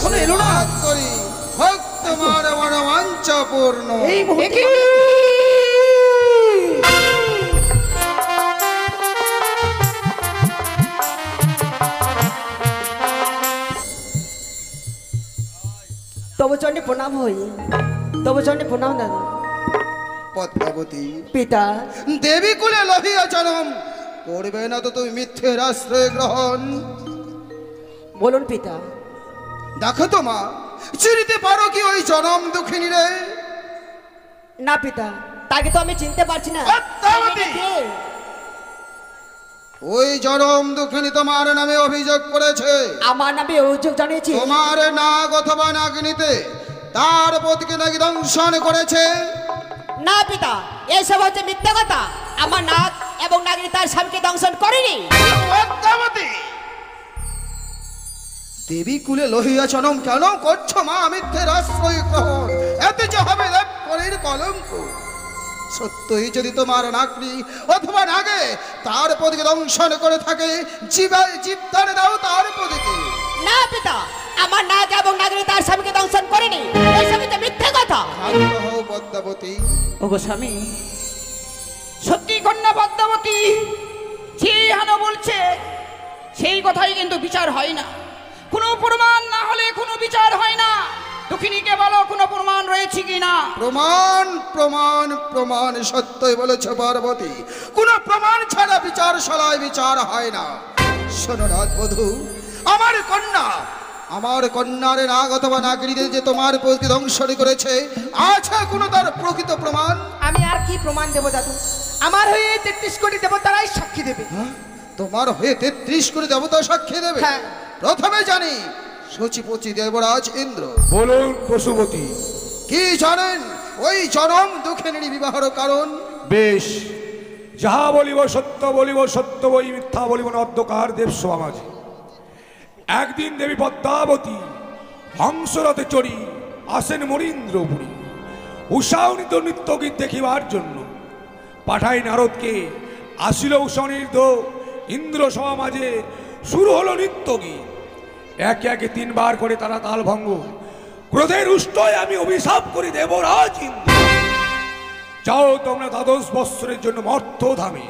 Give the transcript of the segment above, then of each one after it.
এখনো এলো না করি ভক্ত তোমার মনোবাঞ্ছা পূর্ণ এই মুহূর্তে তবু চণ্ডী প্রণাম হই, তবু চণ্ডী প্রণাম দাদা। পদ্মাবতী পিতা, দেবী কুলে লহিয়া জনম করবে না তো তুমি মিথ্যের আশ্রয় গ্রহণ? বলুন পিতা। দেখো তো মা, চিনিতে পারো কি ওই জনম দুঃখিনী রে? না পিতা, তাকে তো আমি চিনতে পারছি না। পদ্মাবতী, ওই জনম দুঃখিনী তোমার নামে অভিযোগ করেছে। আমার নামে অভিযোগ জানিয়েছি? তোমার নাগ অথবা নাগিনীতে তার পতিকে নাকি দংশন করেছে। না পিতা, এসব হচ্ছে মিথ্যা কথা। আমার নাগ এবং নাগিনী তার স্বামীকে দংশন করেনি। পদ্মাবতী, দেবী কুলে লহিয়া জনম কেন করছো মা মিথ্যের আশ্রয় গ্রহণ? এতে যে হবে দেবপরীর কলঙ্ক। সত্যই যদি তোমার নাগনি অথবা নাগে তার পতিকে দংশন করে থাকে, জীবদান দাও তার পতিকে। না পিতা, আমার নাগ এবং নাগিনী তার স্বামীকে দংশন করেনি। এসব হচ্ছে মিথ্যা কথা। শান্ত হও পদ্মাবতী। ওগো স্বামী, সত্যি কন্যা পদ্মাবতী যে হানো বলছে সেই কথাই কিন্তু বিচার হয় না। কোনো প্রমাণ না হলে কোনো বিচার হয় না। দুঃখিনীকে বলো কোনো প্রমাণ রয়েছে কিনা। প্রমাণ প্রমাণ প্রমাণ সত্যই বলেছে পার্বতী, কোনো প্রমাণ ছাড়া বিচারশালায় বিচার হয় না। শোনো রাজবধূ, আমার কন্যার নাগ অথবা নাগিনীদের যে তোমার পতিকে দংশন করেছে, আছে কোনো তার প্রকৃত প্রমাণ? আমি আর কি প্রমাণ দেব দাদু? আমার হয়ে 33 কোটি দেবতারাই সাক্ষী দেবে। তোমার হয়ে 33 কোটি দেবতা সাক্ষী দেবে? হ্যাঁ। প্রথমে জানি সচিপতি দেবরাজ ইন্দ্র। বলুন পশুপতি, কি জানেন ওই জনম দুঃখিনীর বিবাহর কারণ? বেশ, যাহা বলিব সত্য বলিব, সত্য বই মিথ্যা বলিব না। অধ্যকার দেব সমাজে একদিন দেবী পদ্মাবতী হংসরথে চড়ি আসেন মরীন্দ্রপুরী। উষাউনিত নৃত্যগীত দেখিবার জন্য পাঠাই নারদকে। আসিল উষানির্ধ ইন্দ্র সভা মাঝে, শুরু হলো নৃত্যগীত। একে একে 3 বার করে তারা তাল ভঙ্গ। ক্রোধের উষ্টয় আমি অভিশাপ করি দেবরাজ ইন্দ্র, যাও তোমরা 12 বৎসরের জন্য মর্ত্যধামে।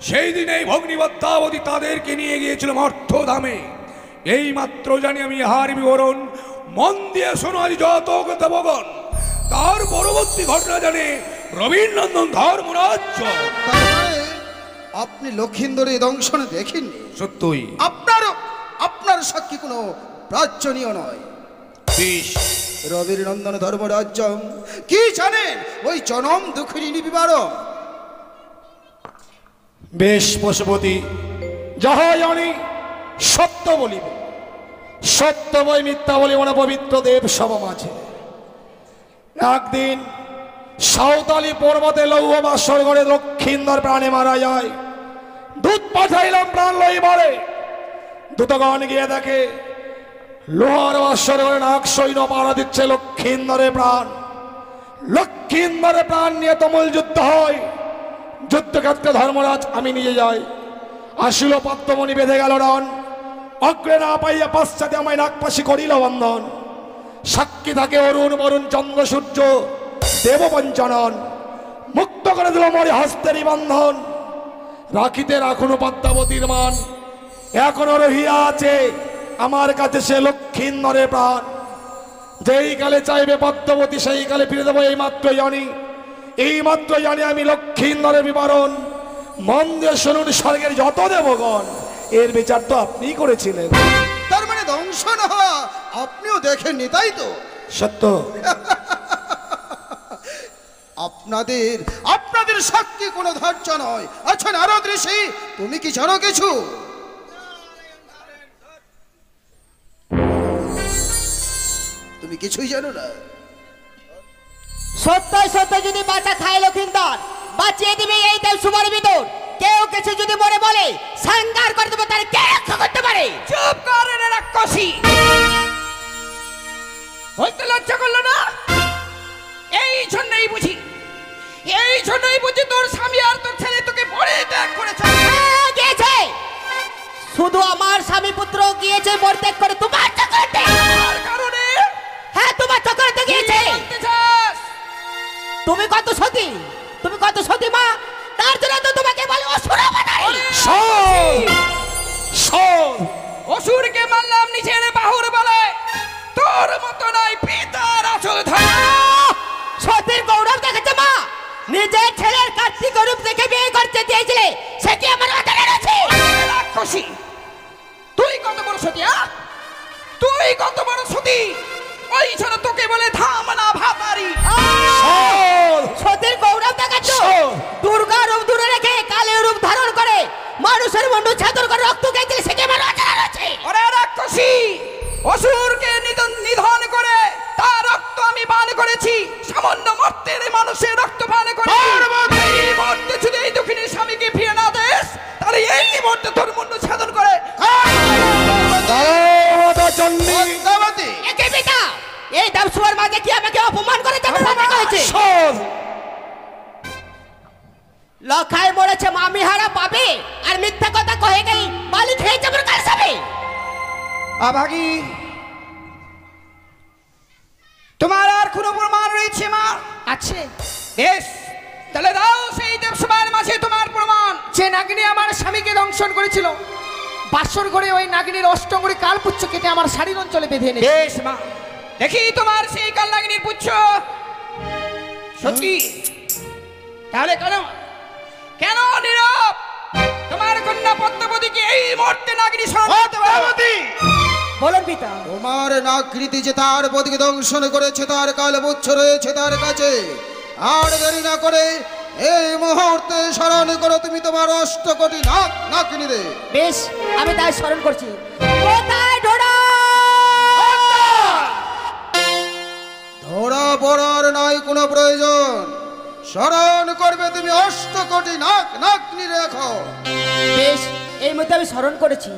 সেই দিন এই ভগ্নী পদ্মাবতী তাদেরকে নিয়ে গিয়েছিল মর্ত্যধামে। এই মাত্র জানি আমি ইহার বিবরণ, মন দিয়ে শোনো আজ যত দেবগণ। তার পরবর্তী ঘটনা জানে রবীন্দ্রনন্দন ধর্মরাজ্য। আপনি লক্ষিন্দরের দংশন দেখেননি? সত্যই। আপনার সাক্ষী কোনো প্রাচ্যনীয় নয়। বেশ, রবির নন্দন ধর্মরাজ্য কি জানেন ওই জনম দুঃখিনী বিবারণ? বেশ পশুপতি, যাহা জানি সত্য বলিব, সত্য বই মিথ্যা বলিব না। পবিত্র দেব সভা মাঝে একদিন সাঁওতালি পর্বতে লৌহ বাসর ঘরে লক্ষিন্দর প্রাণে মারা যায়। দূত পাঠাইলাম প্রাণ লইবারে। দূতগণ গিয়ে দেখে লোহার বাসর ঘরে নাগ সৈন্য পাড়া দিচ্ছে লক্ষিন্দরে প্রাণ। লক্ষিন্দরে প্রাণ নিয়ে তুমুল যুদ্ধ হয়। যুদ্ধক্ষেত্রে ধর্মরাজ আমি নিজে যাই। আসিল পদ্মমণি বেঁধে গেল রণ। অগ্রে না পাইয়া পশ্চাতে আমায় নাগপাশি করিল বন্ধন। সাক্ষী থাকে অরুণ বরুণ চন্দ্র সূর্য দেবপঞ্চনন। মুক্ত করে দিল মরে হস্তেরই বন্ধন। রাখিতে রাখুন পদ্মাবতীর মান। এখনো রহিয়া আছে আমার কাছে সে লক্ষিন্দরে প্রাণ। যেই কালে চাইবে পদ্মাবতী সেই কালে ফিরে দেবো। এই মাত্র জানি, এই মাত্র জানি আমি লক্ষিন্দরের বিবরণ। মন দিয়ে শুনুন স্বর্গের যত দেবগণ, এর বিচার তো আপনিই করেছিলেন। তার মানে দংশন হওয়া আপনিও দেখেননি, তাই তো? সত্য। আপনাদের সাক্ষী কোনো ধার্য নয়। আচ্ছা নারদ ঋষি, তুমি কি জানো কিছু? তুমি কিছুই জানো না? সত্যই সত্য যদি বাঁচা খায় লক্ষিন্দর, বাঁচিয়ে দিবে এই দেব সুবর বিদুর। কেউ কিছু যদি মনে বলে সংহার করে দেবে, তার কে রক্ষা করতে পারে? চুপ কর রে রাক্ষসী, বলতে লজ্জা করলো না? এই জন্যই বুঝি তোর স্বামী আর তোর ছেলে তোকে পড়ে ত্যাগ করেছে। গিয়েছে, শুধু আমার স্বামী পুত্র গিয়েছে পরিত্যাগ করে তোমার চাকরিতে। কারণে তুমি কত সতী, তুমি কত সতী মা, তার জন্য তো তোমাকে বলে অসুরা বানাই। শোন শোন, অসুরকে মারলাম নিজের বাহুর বলে, তোর মতো নাই পিতার আচল ধরে। সতীর গৌরব দেখেছে মা, নিজের ছেলের কার্তিক রূপ দেখে বিয়ে করতে চেয়েছিলে, সে কি আমার মাথায় রয়েছে? রাক্ষসী, তুই কত বড় সতী? তুই কত বড় সতী? ওই জন্য তোকে বলে ধামনা ভাতারি। সতীর গৌরব দেখাচ্ছ, দুর্গা রূপ দূরে রেখে কালের রূপ ধারণ করে মানুষের মুন্ডু ছাদর করে রক্ত খেয়েছিলে, সে কি আমার মাথায় রয়েছে? ওরে রাক্ষসী, অসুরকে নিধন করে তার রক্ত আমি পান করেছি, সামান্য মর্তের মানুষের রক্ত পান করে। এই মুহূর্তে যদি এই দক্ষিণের স্বামীকে ফিরে না দেস, তাহলে এই মুহূর্তে তোর মুন্ডু ছাদন করে। পদ্মাবতী, একে পিতা, এই দেবসুয়ার মাঝে কি আমাকে অপমান করে যাবে হয়েছে? শোন, লখায় মরেছে মামি হারা পাবে, আর মিথ্যা কথা কয়ে গেই বালি খেয়ে যাবে কার সাথে? আভাগী, তোমার আর কোনো প্রমাণ রয়েছে মা? আছে। বেশ, তাহলে দাও সেই দেবসভার মাঝে তোমার প্রমাণ। যে নাগিনী আমার স্বামীকে দংশন করেছিল, বাসর করে ওই নাগিনীর অষ্টঙ্গরি কালপুচ্ছ কেটে আমার শাড়ির অঞ্চলে বেঁধে এনেছে। বেশ মা, দেখি তোমার সেই কালনাগিনীর পুচ্ছ। সত্যি? তাহলে কেন কেন নীরব? তোমার কন্যা পদ্মাবতীকে এই মুহূর্তে নাগিনী সরাতে পারবে? বলুন পিতা। তোমার নাকৃতি যে তার পতিকে দংশন করেছে, তার কালপুচ্ছ রয়েছে তার কাছে। আর দেরি না করে এই মুহূর্তে স্মরণ করো তুমি তোমার 8 কোটি নাক নাকিনী রে। বেশ, আমি তাই স্মরণ করছি। কোথায় ঢোড়া? ধরা পড়ার নাই কোনো প্রয়োজন, স্মরণ করবে তুমি 8 কোটি নাক নাকিনী রেখো। বেশ, এই মধ্যে আমি স্মরণ করেছি।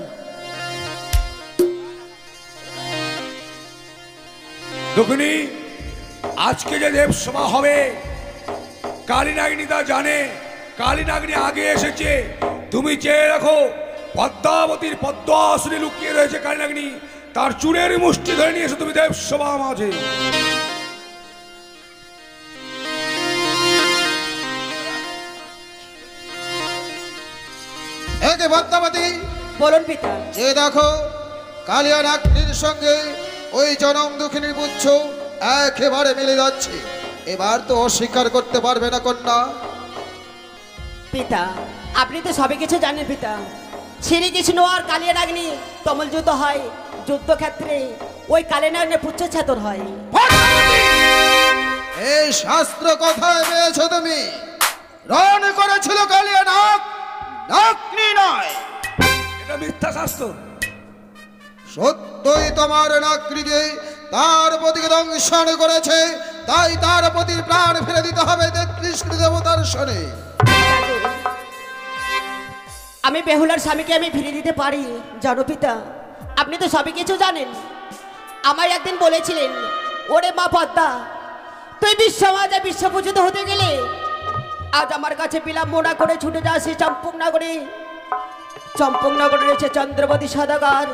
দক্ষিণী, আজকে যে দেবসভা হবে, কালীনাগিনী তা জানে। কালীনাগিনী আগে এসেছে, তুমি চেয়ে রাখো পদ্মাবতীর পদ্মাসনে লুকিয়ে রয়েছে কালীনাগিনী, তার চুলের মুষ্টি ধরে নিয়ে এসে তুমি দেবসভা মাঝে। একে পদ্মাবতী, বলুন পিতা। যে দেখো কালিয়া নাকিনীর সঙ্গে ওই জনম দুঃখিনীর পুচ্ছ একেবারে মিলে যাচ্ছে। এবার তো অস্বীকার করতে পারবে না কন্যা। পিতা, আপনি তো সবই কিছু জানেন পিতা। শ্রীকৃষ্ণ আর কালিয়া নাগিনী তমল যুদ্ধ হয়, যুদ্ধক্ষেত্রে ওই কালিয়া নাগিনীর পুচ্ছ ছাতর হয়। এই শাস্ত্র কথায় পেয়েছো তুমি? রণ করেছিল কালিয়া নাগ, নাগিনী নয়। এটা মিথ্যা শাস্ত্র। সত্যই তোমার নাগিনীকে তার পতিকে দংশন করেছে, তাই তার প্রতি প্রাণ ফিরে দিতে হবে 33 কোটি দেবতার শনে। আমি বেহুলার স্বামীকে আমি ফিরে দিতে পারি জানো পিতা। আপনি তো সবই কিছু জানেন। আমায় একদিন বলেছিলেন, ওরে মা পদ্মা, তুই বিশ্বমাজে বিশ্বপূজিত হতে গেলে আজ আমার কাছে বিলম্ব না করে ছুটে যাস চম্পকনগরে। চম্পকনগরে রয়েছে চন্দ্রবতী সদাগর,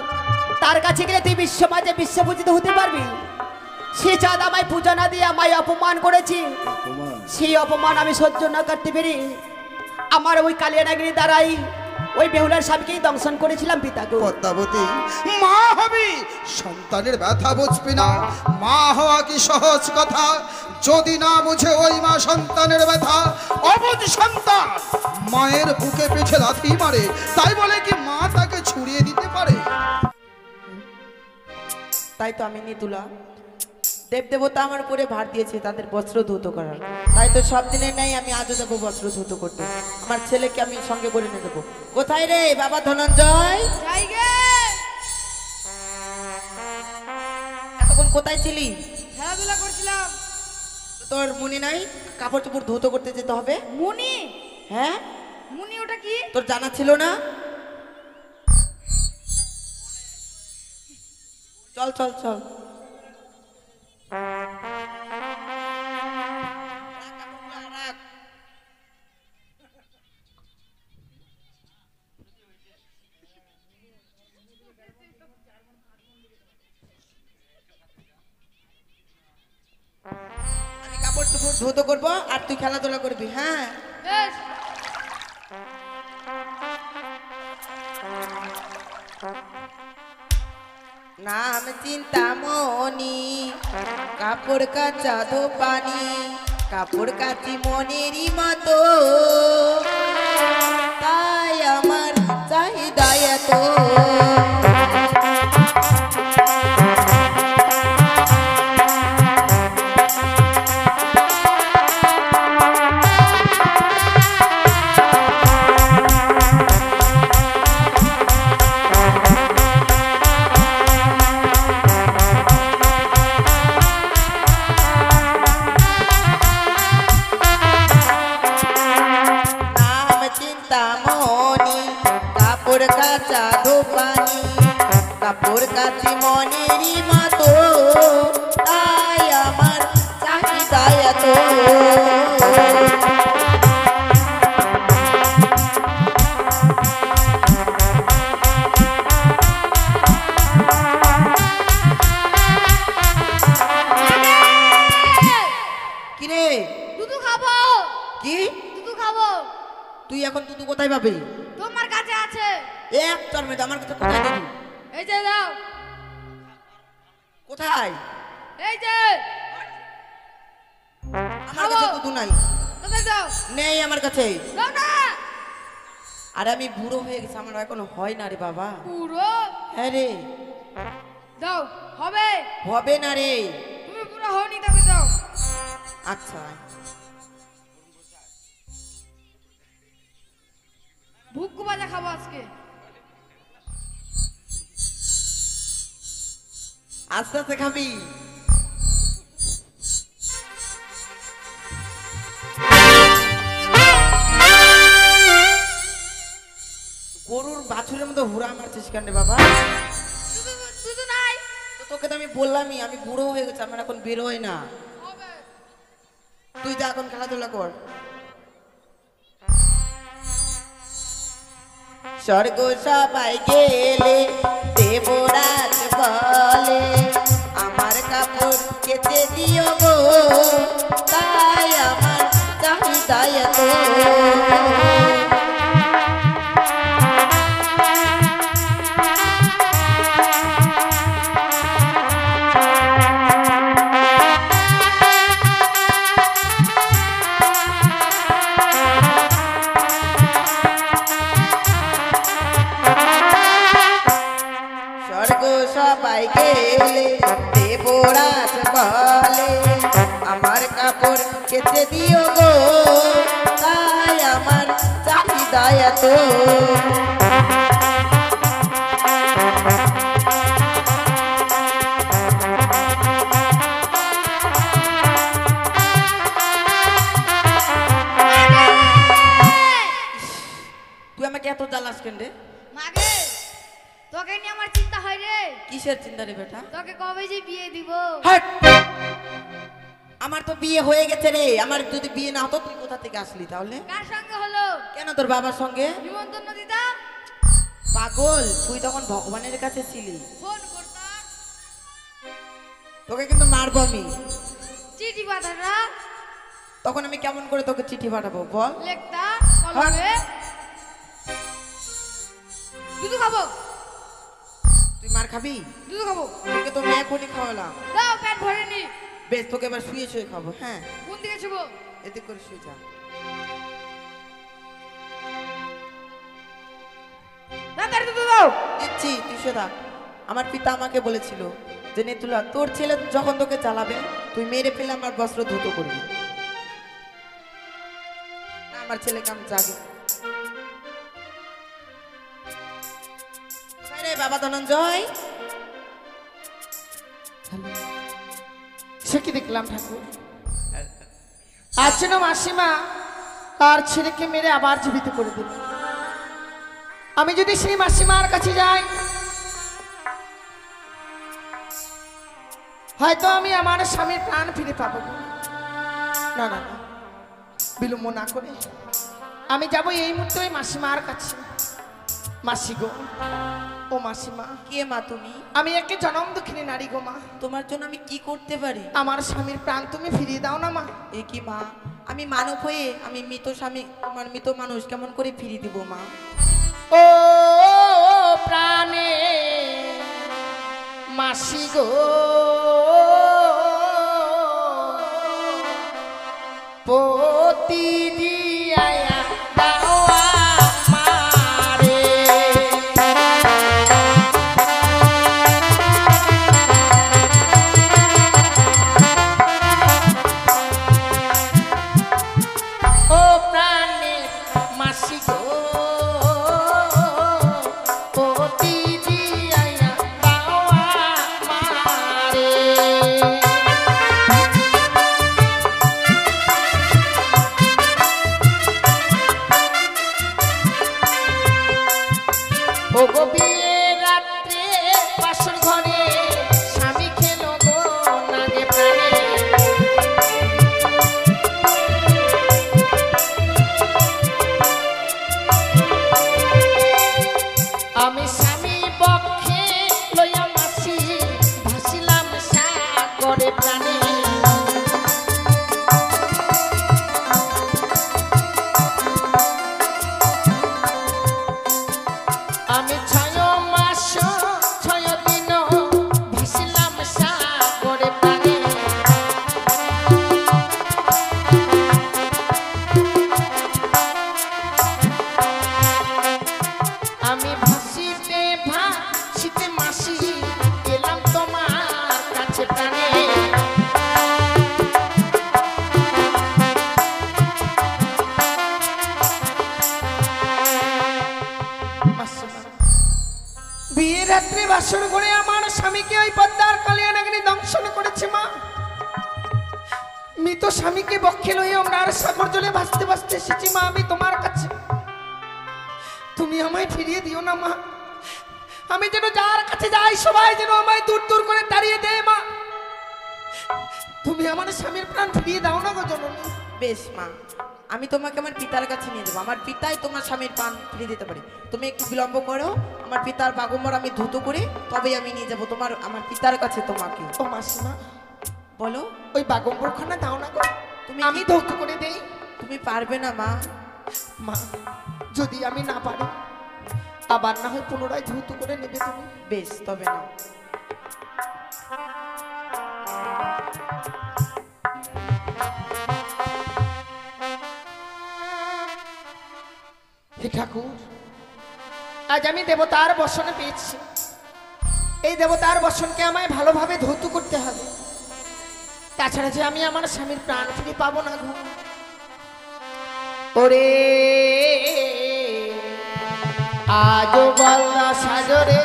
তার কাছে গেলে তুই বিশ্বমাজে বিশ্বপূজিত হতে পারবি। সে চাঁদ আমায় পূজা না দিয়ে আমায় অপমান করেছি, সেই অপমান আমি সহ্য না করতে পেরে আমার ওই কালিয়া নাগিনীর দ্বারাই ওই বেহুলার স্বামীকেই দংশন করেছিলাম পিতাকে। পদ্মাবতী, মা হবি, সন্তানের ব্যথা বুঝবি না? মা হওয়া কি সহজ কথা? যদি না বুঝে ওই মা সন্তানের ব্যথা, অবুঝ সন্তান মায়ের বুকে পিঠে লাথি মারে, তাই বলে কি মা তাকে ছুড়িয়ে দিতে পারে? তাই তো আমি নিতুলা, দেব দেবতা আমার উপরে ভার দিয়েছে তাদের বস্ত্র ধৌত করার। তাই তো সব দিনের নাই আমি আজও দেবো বস্ত্র ধৌত করতে। আমার ছেলেকে আমি সঙ্গে করে নিয়ে দেবো। কোথায় রে বাবা ধনঞ্জয়? এতক্ষণ কোথায় ছিলি? খেলাধুলা করছিলাম। তোর মনে নাই কাপড় চোপড় ধৌত করতে যেতে হবে? মুনি? হ্যাঁ, মুনি ওটা কি? তোর জানা ছিল না? চল চল চল। বস্ত্র ধৌত করবো আর তুই খেলাধুলা করবি। হ্যাঁ বেশ। নাম চিন্তামণি, কাপড় কাচা ধো পানি, কাপড় কাচি মনেরই মতো, তাই আমার চাহিদা এত। কাপড় কাচি মনেরই মতো, তাই আমার চাহিদা এত। কিরে দুধু খাবো। কি দুধু খাবো। তুই এখন তুই কোথায় পাবি? তোমার কাছে আছে। এক তোর মেয়ে আমার কাছে কোথায় দিবি? এই যে দাও। কোথায়? এই যে আমার কাছে দুধ নাই। কোথায় দাও? নেই আমার কাছে। দাও না। আরে আমি বুড়ো হয়ে গেছি, আমার এখনো হয় না রে বাবা। পুরো হ্যাঁ রে। দাও। হবে হবে না রে। তুমি পুরো হওনি তবে দাও। আচ্ছা ভুক্কু ভাজা খাবো আজকে। আস্তে আস্তে খাবি। গরুর বাছুরের মতো হুড়া মারছিস কেন রে বাবা? দুধু নাই। তো তোকে তো আমি বললামই আমি বুড়ো হয়ে গেছি, আমার এখন বেরোয় না। হবে। তুই যা এখন খেলাধুলা কর। স্বর্গ সবাই গেলে দেবরাজ বলে, আমার কাপড় কেচে দিও গো, তাই আমার চাহিদা এত। স্বর্গ সবাই গেলে দেবরাজ বলে, আমার কাপড় কেচে দিও গো, তাই আমার চাহিদা এত। তুই আমাকে এত জ্বালাস কেন রে? মাগে তোকে নিয়ে আমার চিন্তা হয় রে। কিসের চিন্তা রে বেটা? তোকে কবে যে বিয়ে দিব? হাট! আমার তো বিয়ে হয়ে গেছে রে। আমার যদি বিয়ে না হতো তুই কোথা থেকে আসলি তাহলে? কার সঙ্গে হলো? কেন তোর বাবার সঙ্গে? নিমন্ত্রণ দিতাম। পাগল, তুই তখন ভগবানের কাছে ছিলি। ফোন করতাম। তোকে কিন্তু মারবো আমি। চিঠি পাঠাটা তখন আমি কেমন করে তোকে চিঠি পাঠাবো বল? লেখতা কলমে। দুধু খাবো। তুই মার খাবি? দুধু খাবো। তোকে তো এখনই খাওয়ালাম। দাও পেট ভরেনি। বেশ, তোকে এবার শুয়ে শুয়ে খাবো। হ্যাঁ, কোন দিকে শুবো? এদিক করে শুয়ে যা। দাও তার দুধু দাও। দিচ্ছি, তুই শুয়ে থাক। আমার পিতা আমাকে বলেছিল যে নেতুলা, তোর ছেলে যখন তোকে চালাবে তুই মেরে ফেলে আমার বস্ত্র ধুতো করবি। না, আমার ছেলেকে আমি জাগে। রে বাবা ধনঞ্জয়, সে কি দেখলাম ঠাকুর? আজ যেন মাসিমা তার ছেলেকে মেরে আবার জীবিত করে দিল। আমি যদি সেই মাসিমার কাছে যাই, হয়তো আমি আমার স্বামীর প্রাণ ফিরে পাবো। না না না, বিলম্ব না করে আমি যাব এই মুহূর্তে ওই মাসিমার কাছে। মাসি গো, ও মাসিমা, কে মা তুমি? আমি একটি জনম দুঃখিনী নারী গো মা। তোমার জন্য আমি কি করতে পারি? আমার স্বামীর প্রাণ তুমি ফিরিয়ে দাও না মা। এ কি মা, আমি মানব হয়ে আমি মৃত স্বামী, আমার মৃত মানুষ কেমন করে ফিরিয়ে দিব মা? ও প্রাণে মাসি গো, পতি দিয়া দাও আমারে। ও প্রাণে মাসি গো, পতি দিয়া দাও আমারে। ও গো বিয়ের রাত্রে বাসর ঘরে স্বামী খেলো গো নাগে প্রাণে। আমি স্বামী পক্ষে লইয়া মাসি ভাসিলাম সাগরে প্রাণে। আমি 6 মাস 6 দিন ভাসিলাম সাগরে প্রাণে। আমি ভাসিতে ভাসিতে মাসি এলাম তোমার কাছে প্রাণে। বিয়ের রাত্রে বাসর করে আমার স্বামীকে ওই পদ্মার কালিয়া নাগিনী দংশন করেছে মা। মৃত স্বামীকে বক্ষে লইয়া আমরা আর সাগর জলে ভাসতে ভাসতে এসেছি মা আমি তোমার কাছে। তুমি আমায় ফিরিয়ে দিও না মা। আমি যেন যার কাছে যাই সবাই যেন আমায় দূর দূর করে তাড়িয়ে দেয় মা। তুমি আমার স্বামীর প্রাণ ফিরিয়ে দাও না গো জননী। বেশ মা, আমি তোমাকে আমার পিতার কাছে নিয়ে যাবো। আমার পিতাই তোমার স্বামীর প্রাণ ফিরিয়ে দিতে পারে। তুমি একটু বিলম্ব করো, আমার পিতার বাগম্বর আমি ধুতো করে তবেই আমি নিয়ে যাবো তোমার আমার পিতার কাছে তোমাকে। ও মাসিমা, বলো। ওই বাগম্বরখানা দাও না গো, তুমি আমি ধৌত করে দেই। তুমি পারবে না মা? মা, যদি আমি না পারি আবার না হয় পুনরায় ধৌত করে নেবে তুমি। বেশ, তবে না। হে ঠাকুর, আজ আমি দেবতার বসনে পেয়েছি। এই দেবতার বসনকে আমায় ভালোভাবে ধৌত করতে হবে, তাছাড়া যে আমি আমার স্বামীর প্রাণ ফিরে পাবো না গো। ওরে আজ বল্লা সাজরে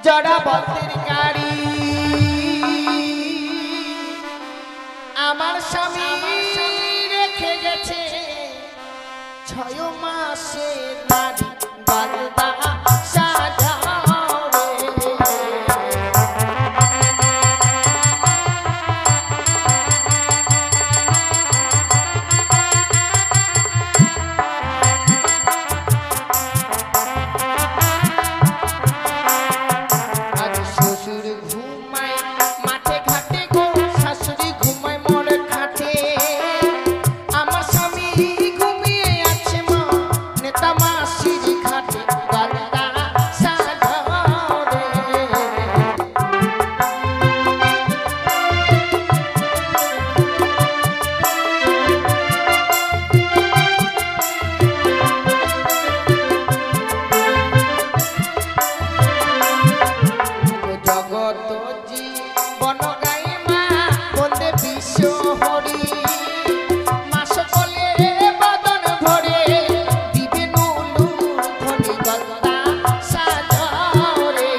জড়া বন্দের গাড়ি, আমার স্বামী রেখে গেছে 6 মাসের নারী বলদা সাজাও রে। আজ শ্বশুর ঘুমায় মাঠে ঘাটে গো, শাশুড়ি ঘুমায় মোর খাটে। আমার স্বামী ঘুমিয়ে আছে মা নেতা মাসির ঘাটে গলদা সাজাও রে। জগত জীবন গাই মা বন্দে বিশ্ব হরি, মাস কলে বদন ভরে দিবে নুলু ধনি গলদা সাজাও রে।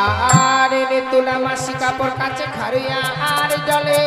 আর রে তোলা মাসি কাপড় কাছে খারিয়া আর জলে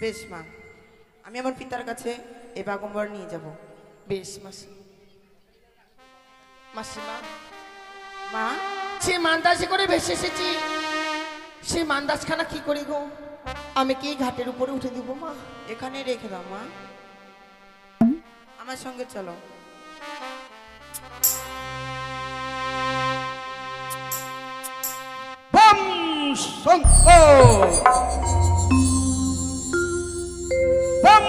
বেশ মা, আমি আমার পিতার কাছে এই বাগম্বর নিয়ে যাব। বেশ মাসি। মাসিমা, মা, সে মান্দাসে করে ভেসে এসেছি, সে মান্দাসখানা কি করি গো? আমি কি ঘাটের উপরে উঠে দিব মা? এখানে রেখে দাও মা, আমার সঙ্গে চলো। Bomb Shankar bomb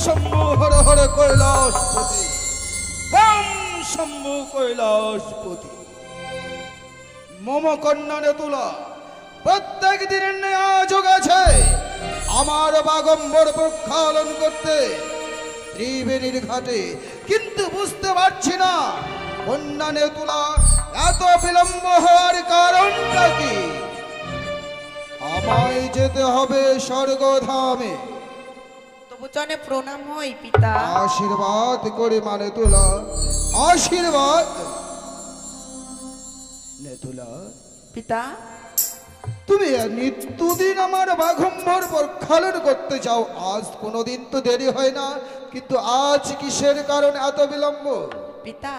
Shambhu Har Har Kailashpati bomb Shambhu Kailashpati মম কন্যা নেতুলা প্রত্যেক দিনের নিয়োগ আছে আমার বাগম্বর প্রক্ষালন করতে ত্রিবেণীর ঘাটে, কিন্তু বুঝতে পারছি না কন্যা নেতুলা এত বিলম্ব হওয়ার কারণটা কি? আমায় যেতে হবে স্বর্গধামে। তবু চনে প্রণাম হই পিতা। আশীর্বাদ করে মা নেতুলা, আশীর্বাদ। নেতুলা, পিতা, তুমি নিত্যদিন আমার বাঘম্বর প্রক্ষালন করতে চাও, আজ কোনোদিন তো দেরি হয় না, কিন্তু আজ কিসের কারণে এত বিলম্ব? পিতা,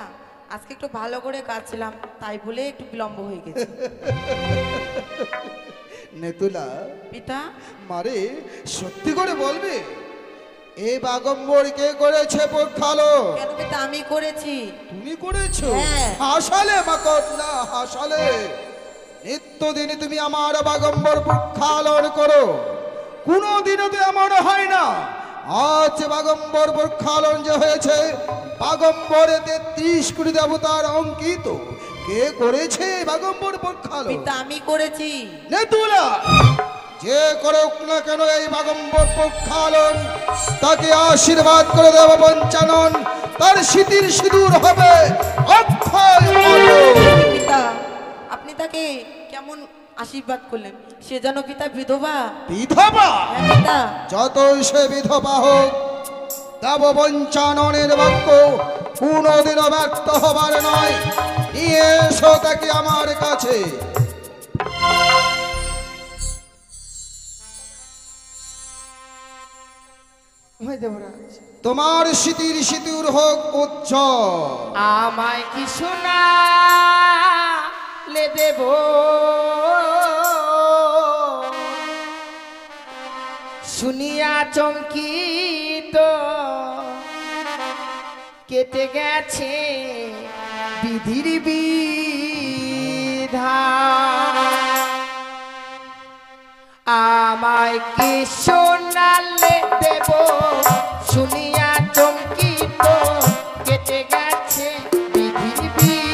আজকে একটু ভালো করে কাজছিলাম, তাই বলে একটু বিলম্ব হয়ে গেছে। নেতুলা, পিতা, মারে সত্যি করে বলবে এই বাগম্বর কে করেছে প্রক্ষালন? কেন পিতা, আমি করেছি। তুমি করেছো? হ্যাঁ। হাসালে মাকড়না, হাসালে। নিত্যদিন তুমি আমার বাগম্বর প্রক্ষালন করো, কোনোদিনও তো এমন হয় না। আজ বাগম্বর প্রক্ষালন যে হয়েছে, বাগম্বরে 33 কোটি দেবতার অঙ্কিত। কে করেছে এই বাগম্বর প্রক্ষালন? পিতা, আমি করেছি। নেতুলা, যে করুক না কেন এই বাগম্বর প্রক্ষালন, তাকে আশীর্বাদ করে দেব পঞ্চানন, তার স্মৃতির সিঁদুর হবে অক্ষয় অমর। পিতা, আপনি তাকে কেমন আশীর্বাদ করলেন? সে যেন পিতা বিধবা। বিধবা? হ্যাঁ পিতা। যতই সে বিধবা হোক, দেব পঞ্চাননের বাক্য কোনোদিনও ব্যর্থ হবার নয়। নিয়ে এসো তাকে আমার কাছে। ওই দেবরাজ, তোমার স্মৃতির সিঁদুর হোক উজ্জ্বল। আমায় কি শোনা লে দেব, শুনিয়া চমকিত কেটে গেছে বিধির বিধান। আমায় কি শোনালে দেব, শুনিয়া চমকিত কেটে গেছে বিধির বিধান।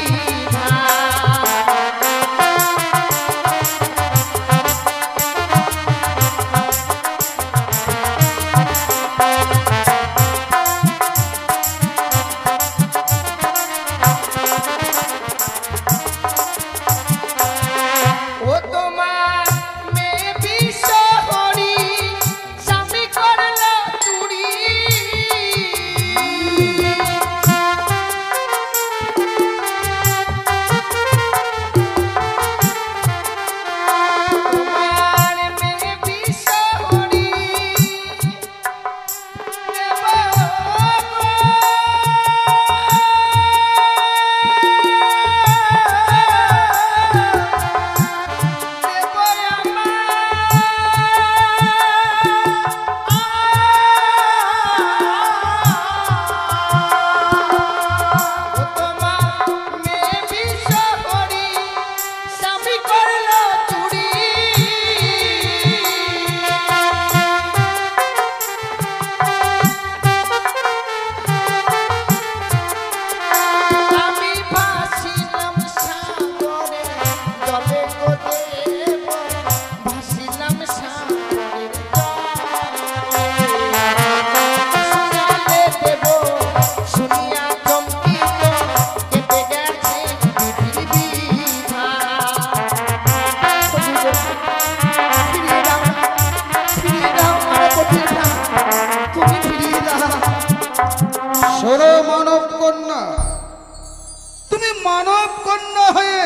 ও তোমার মেয়ে বিশ্বহরি স্বামী করলো চুরি। তোমার মেয়ে বিশ্বহরি দেব আমি ভাসিলাম সাগরে জলে গো দেব, ভাসিলাম সাগরের জলে দেব, শুনিয়া চমকিত কেটে গেছে বিধির বিধান। ফিরিয়ে দাও, ফিরিয়ে দাও আমার কঠিনা, তুমি ফিরিয়ে দাও। শোনো মানব কন্যা, তুমি মানব কন্যা হয়ে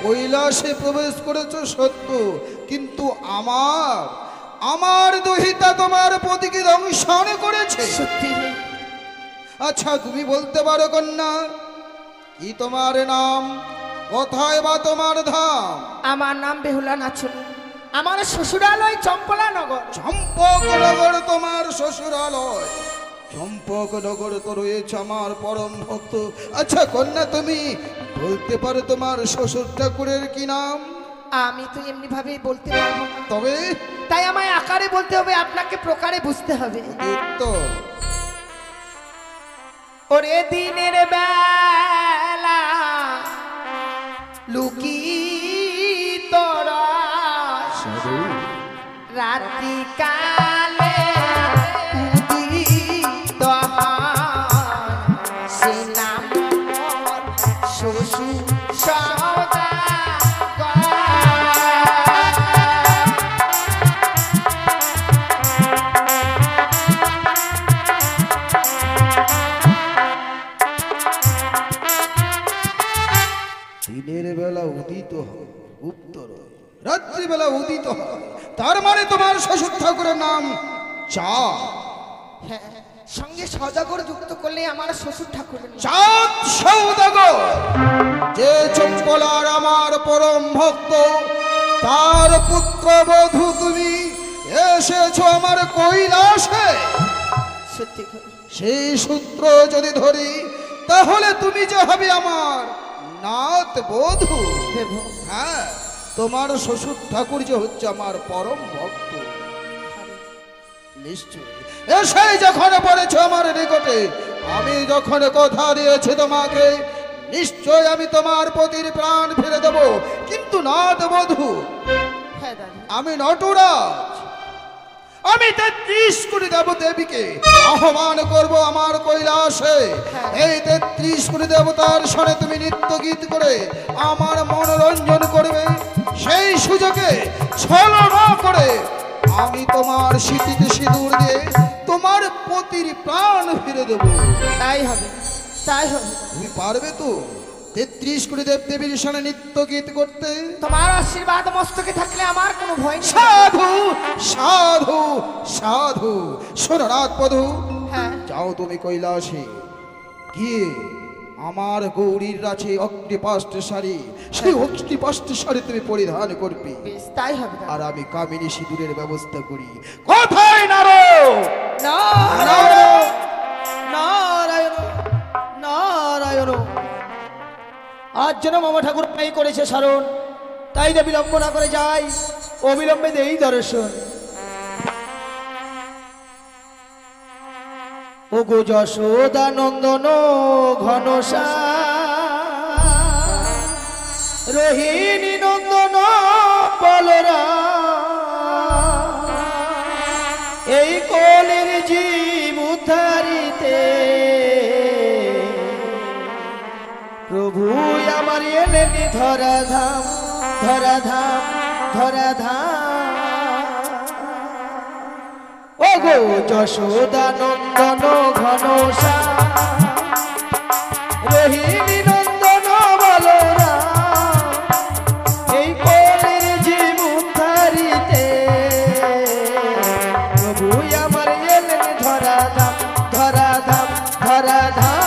কৈলাসে প্রবেশ করেছো সত্য, কিন্তু আমার আমার দুহিতা তোমার পতিকে দংশন করেছে। সত্যি আচ্ছা তুমি বলতে পারো কন্যা, কি তোমার নাম, কোথায় বা তোমার ধাম? আমার নাম বেহুলা নাচন, আমার শ্বশুরালয় চম্পলা নগর। চম্পকনগর তোমার শ্বশুরালয়? চম্পকনগর তো রয়েছে আমার পরম ভক্ত। আচ্ছা কন্যা তুমি বলতে পারো তোমার শ্বশুর ঠাকুরের কি নাম? আমি তো এমনি ভাবেই বলতে পারবো না, তবে তাই আমায় আকারে বলতে হবে, আপনাকে প্রকারে বুঝতে হবে। উত্তর ওরে দিনের বেলা লুকি তোরা রাত্রি কালে উদিত হয়, সে নাম মোর শ্বশুর সওদাগর। দিনের বেলা উদিত হয় উত্তর, রাত্রিবেলা উদিত হয়, তার মানে তোমার শ্বশুর ঠাকুরের নাম চা। হ্যাঁ, সঙ্গে সদাগর যুক্ত করলে আমার শ্বশুর ঠাকুর। চাঁদ সৌদাগর, যে চম্পলার আমার পরম ভক্ত, তার পুত্র বধূ তুমি এসেছো আমার কৈলাসে। সত্যি সেই সূত্র যদি ধরি তাহলে তুমি যে হবে আমার নাত বধূ। হ্যাঁ, তোমার শ্বশুর ঠাকুর যে হচ্ছে আমার পরম ভক্ত। নিশ্চয় এসেই যখন পড়েছ আমার নিকটে, আমি যখন কথা দিয়েছি তোমাকে, নিশ্চয় আমি তোমার পতির প্রাণ ফিরে দেব। কিন্তু নাত বধূ, হ্যাঁ দাদা, আমি নটরাজ, আমি 33 কোটি দেবদেবীকে আহ্বান করব আমার কৈলাসে। এই 33 কোটি দেবতার সনে তুমি নৃত্য গীত করে আমার মনোরঞ্জন করবে। সেই সুযোগে ছলনা করে আমি তোমার স্মৃতিতে সিঁদুর দিয়ে তোমার পতির প্রাণ ফিরে দেব। তাই হবে, তাই হবে। তুমি পারবে তো 33 কোটি দেবদেবীর সনে নৃত্য গীত করতে? তোমার আশীর্বাদ মস্তকে থাকলে আমার কোনো ভয় নেই। সাধু সাধু সাধু, শোনো রাত বধূ, হ্যাঁ, যাও তুমি কৈলাসে গিয়ে আমার গৌরীর রাছে অগ্নিপাষ্ট শাড়ি, সেই অগ্নিপাষ্ট শাড়ি তুমি পরিধান করবে। বেশ তাই হবে দাদা। আর আমি কামিনী সিঁদুরের ব্যবস্থা করি। কোথায় নারো? নারায়ণ নারায়ণ নারায়ণ। আজ যেন মামা ঠাকুর এই করেছে স্মরণ, তাই না বিলম্ব না করে যাই, অবিলম্বে দেই দর্শন। ও গো যশোদা নন্দন ঘনশা, রোহিণী নন্দন বলরা, এই কলির জীব উদ্ধারিতে প্রভু আমার এলেনি ধরাধাম ধরাধাম ধরাধাম। ও গো যশোদা নন্দন ঘনশা, রোহিণী নন্দন বলরা, এই কলির জীব উদ্ধারিতে প্রভু আমার এলেন ধরাধাম ধরাধাম ধরাধাম।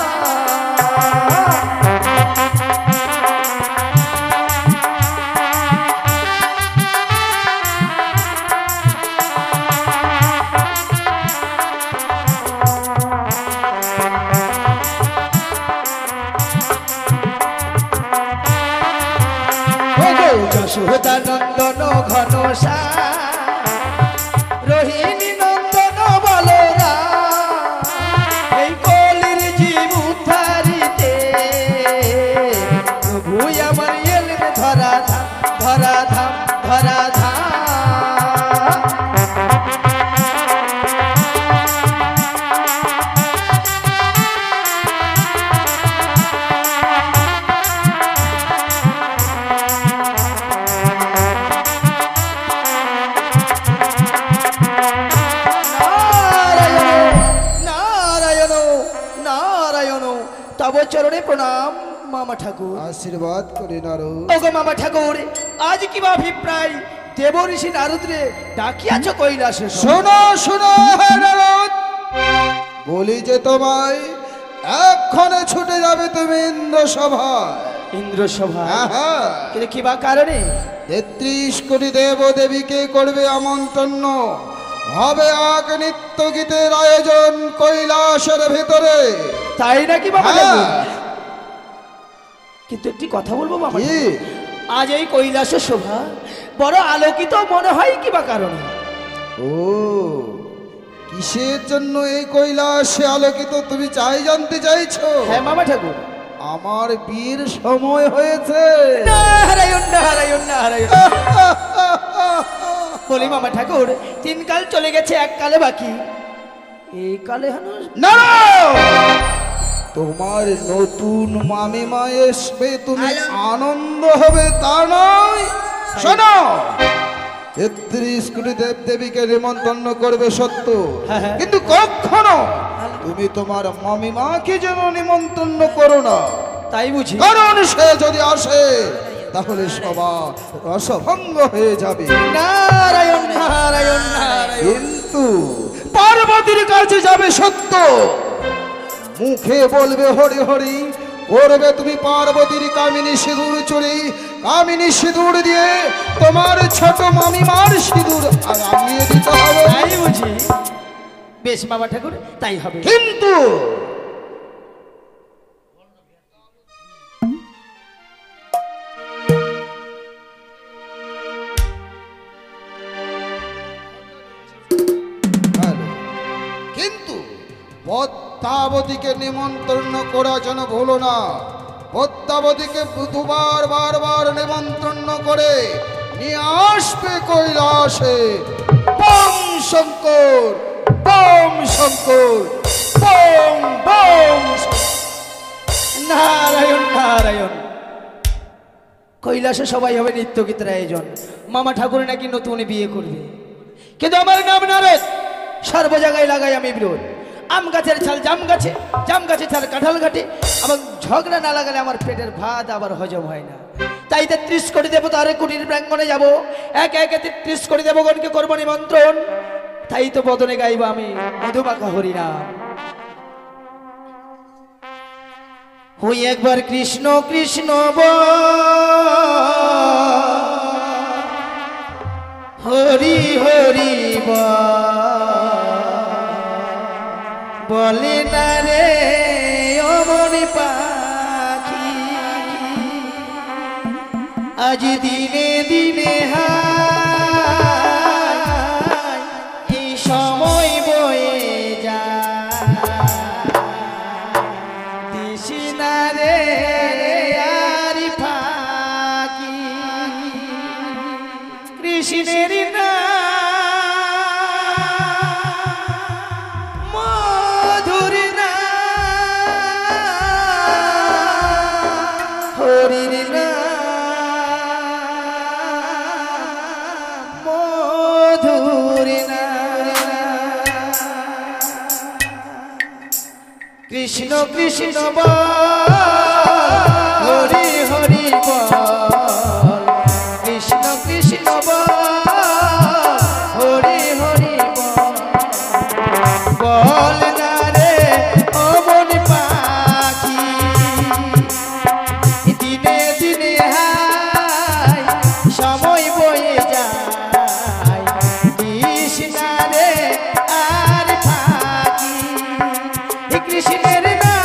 যশোদা নন্দন ঘনশা, রোহিণী নন্দন বলরা, এই কলির জীব উদ্ধারিতে প্রভু আমার এলেন ধরাধাম ধরাধাম ধরাধাম। তব চরণে প্রণাম মামা ঠাকুর। আশীর্বাদ করে নারো। ওগো মামা ঠাকুর, আজ কি বা অভিপ্রায় দেব ঋষি নারদরে ডাকিয়াছ কৈলাসে। শোনো শোনো হে নারদ, বলি যে তোমায় এক্ষণে ছুটে যাবে তুমি ইন্দ্র সভায়। ইন্দ্র সভা? হ্যাঁ। কিন্তু কি বা কারণে? 33 কোটি দেব দেবীকে করবে আমন্ত্রণ, হবে এক নিত্য গীতের আয়োজন কৈলাসের ভিতরে। তাই নাকি বাবা? হ্যাঁ। কিন্তু একটি কথা বলবো বাবা, কি? আজ এই কৈলাস শোভা বড় আলোকিত মনে হয় কি বা কারণে? ও, কিসের জন্য এই কৈলাসে আলোকিত তুমি চাই জানতে চাইছো? হ্যাঁ মামা ঠাকুর। আমার বিয়ের সময় হয়েছে। নারায়ণ নারায়ণ নারায়ণ। বলি মামা ঠাকুর, 3 কাল চলে গেছে, 1 কালে বাকি, এই কালে না, তোমার নতুন মামিমা আসবে, তুমি আনন্দ হবে তা নয়। শোনো, 33 কোটি দেব দেবীকে নিমন্ত্রণ করবে সত্য, কিন্তু কখনো তুমি তোমার মামিমাকে যেন নিমন্ত্রণ করো না। তাই বুঝি? কারণ সে যদি আসে তাহলে সভা রসভঙ্গ হয়ে যাবে। নারায়ণ নারায়ণ নারায়ণ। কিন্তু পার্বতীর কাছে যাবে সত্য, মুখে বলবে হরি হরি, করবে তুমি পার্বতীর কামিনী সিঁদুর চুরি, কামিনী সিঁদুর দিয়ে তোমার ছোট মামিমার সিঁদুর আঙিয়ে দিতে হবে। তাই বুঝি? বেশ মামা ঠাকুর, তাই হবে। কিন্তু পদ্মাবতীকে নিমন্ত্রণ করা যেন ভুলো না। পদ্মাবতীকে দুবার বারবার নিমন্ত্রণ করে নিয়ে আসবে কৈলাসে। বম শঙ্কর, বম শঙ্কর, বম বম। নারায়ণ নারায়ণ। কৈলাসে সবাই হবে নিত্য গীতের আয়োজন। মামা ঠাকুর নাকি নতুন বিয়ে করবে, কিন্তু আমার নাম নারদ। সর্ব জায়গায় লাগাই আমি বিরোধ। আম গাছের ছাল জাম গাছে, জাম গাছের ছাল কাঁঠাল ঘাটে। এবং ঝগড়া না লাগালে আমার পেটের ভাত আবার হজম হয় না। তাই 33 কোটি দেবতার কুটির প্রাঙ্গণে যাব, একে একে 33 কোটি দেবগণকে করবো নিমন্ত্রণ। তাই তো বদনে গাইব আমি মধুমাখা হরিনাম। হই একবার কৃষ্ণ কৃষ্ণ হরি হরি বলে না রে অমনি পাখি, আজ দিনে দিনে এই সময় বয়ে যায়, দিস না রে আর ফাঁকি। কৃষ্ণের না মধুর না, হরির না মধুর না। কৃষ্ণ কৃষ্ণ হরি হরি বল, কৃষ্ণ কৃষ্ণ হরি হরি বল না রে অমন পাখি, দিনে দিনে হায় সময় বয়ে যায়, দিস না রে আর ফাঁকি। কৃষ্ণের নাম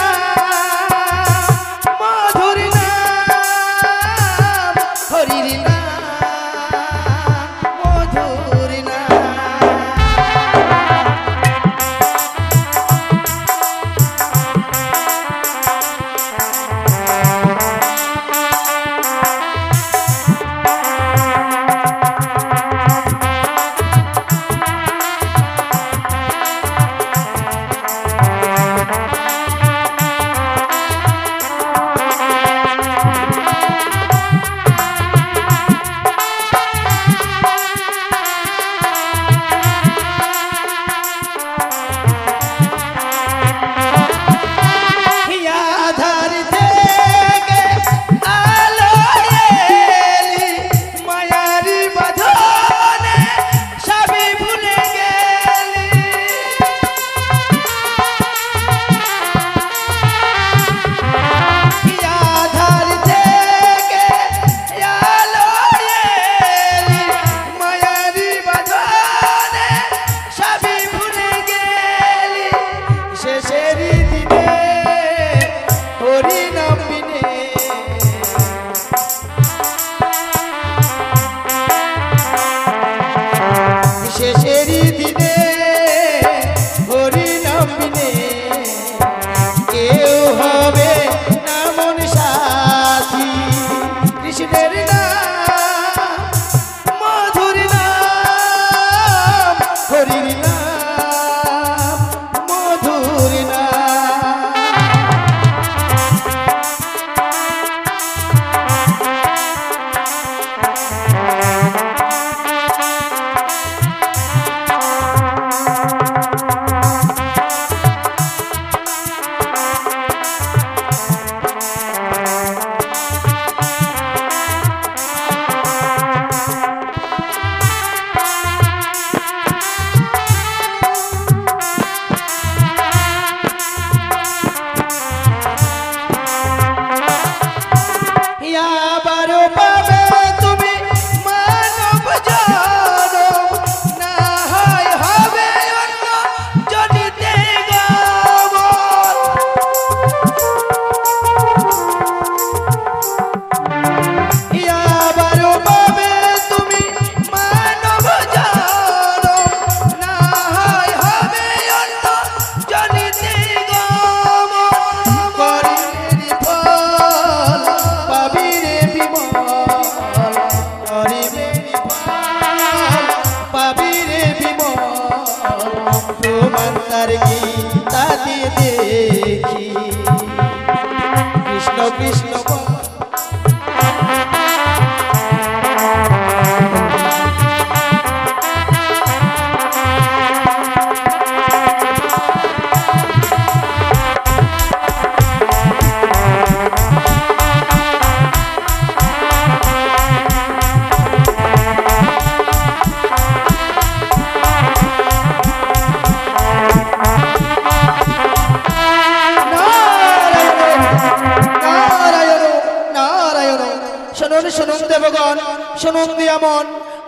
শুনুন দিয়ামন,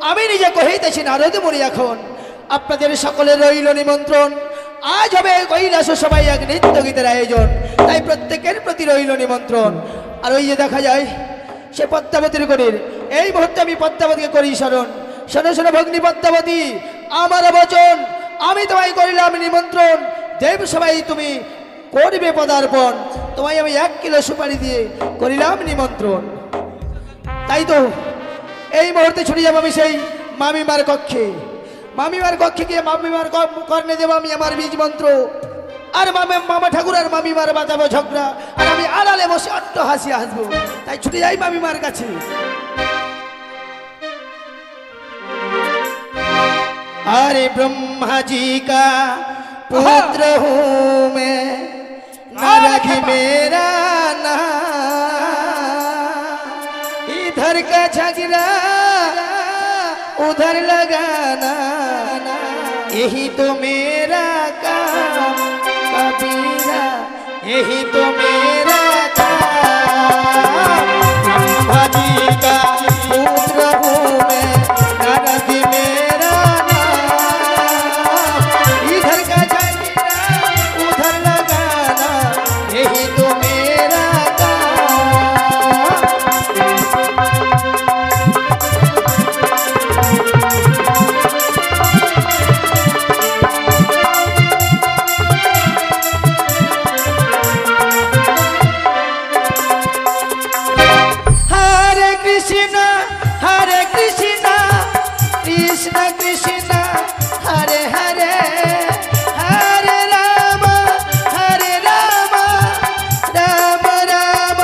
আমি নিজে কহিতেছি নারদ মুনি এখন আপনাদের সকলের রইল নিমন্ত্রণ। আজ হবে কৈলাস সবাই এক নৃত্য গীতের আয়োজন, তাই প্রত্যেকের প্রতি রইল নিমন্ত্রণ। আর ওই যে দেখা যায় সে পদ্মাবতীর গড়ের, এই মুহূর্তে আমি পদ্মাবতীকে করি স্মরণ। শোনো শোনো ভগ্নী পদ্মাবতী, আমার বচন, আমি তোমায় করিলাম নিমন্ত্রণ। দেব সবাই তুমি করবে পদার্পণ, তোমায় আমি 1 কিলো সুপারি দিয়ে করিলাম নিমন্ত্রণ। তাই তো এই মুহূর্তে ছুটে যাবো আমি সেই মামিমার কক্ষে। মামিমার কক্ষে গিয়ে মামিমার কর্ণে দেবো আমি আমার বীজ মন্ত্র। আর মামা ঠাকুর আর মামিমার বাজাবো ঝগড়া, আর আমি আড়ালে বসে অট্ট হাসি হাসবো। তাই ছুটে যাই মামিমার কাছে। अरे ब्रह्मा जी का पुत्र हूँ मैं, नारद मेरा नाम, इधर का झगड़ा उधर लगाना, यही तो मेरा काम कबीरा, यही तो मेरा काम। ब्रह्मा जी का पुत्र हूँ मैं, नारद मेरा नाम, इधर का झगड़ा उधर लगाना, यही तो मेरा काम। हरे कृष्णा कृष्ण कृष्ण हरे हरे, हरे राम राम राम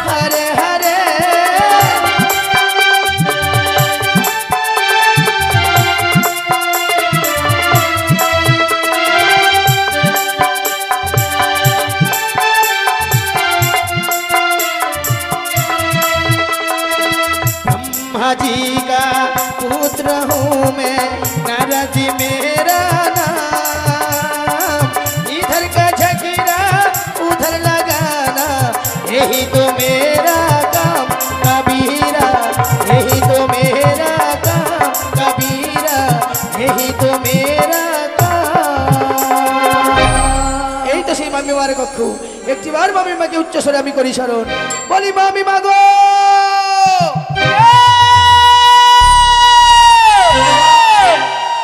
हरे हरे। ब्रह्मा जी का पुत्र हूँ मैं, नारद मेरा नाम, इधर का झगड़ा उधर लगाना, यही तो मेरा काम कबीरा, यही तो मेरा काम कबीरा, यही तो मेरा काम। এই তো সেই মামিমার কক্ষ। একটিবার মামিমাকে উচ্চ স্বরে আমি করি স্মরণ, বলি মামিমা গো,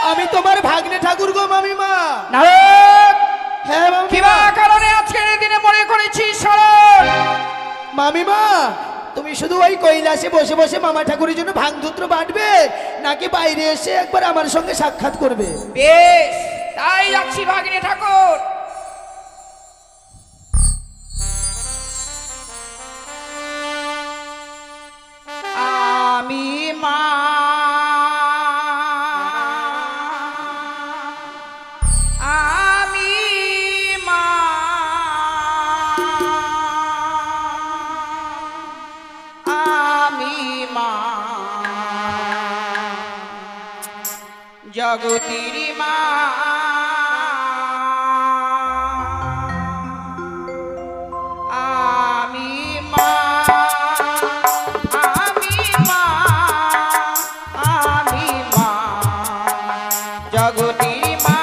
আমি তোমার ভাগ্নে ঠাকুর গো মামিমা। নারদ, হ্যাঁ কিবা মামিমা। কারণে আজকের এই দিনে মনে করেছি স্মরণ? মামিমা, তুমি শুধু ওই কৈলাসে বসে বসে মামা ঠাকুরের জন্য ভাঙধুত্র বাঁটবে, নাকি বাইরে এসে একবার আমার সঙ্গে সাক্ষাৎ করবে? বেশ, তাই যাচ্ছি ভাগিনী ঠাকুর। আমি মা আমি মা আমি মা জগতির মা আমি মা আমি মা আমি মা জগতির মা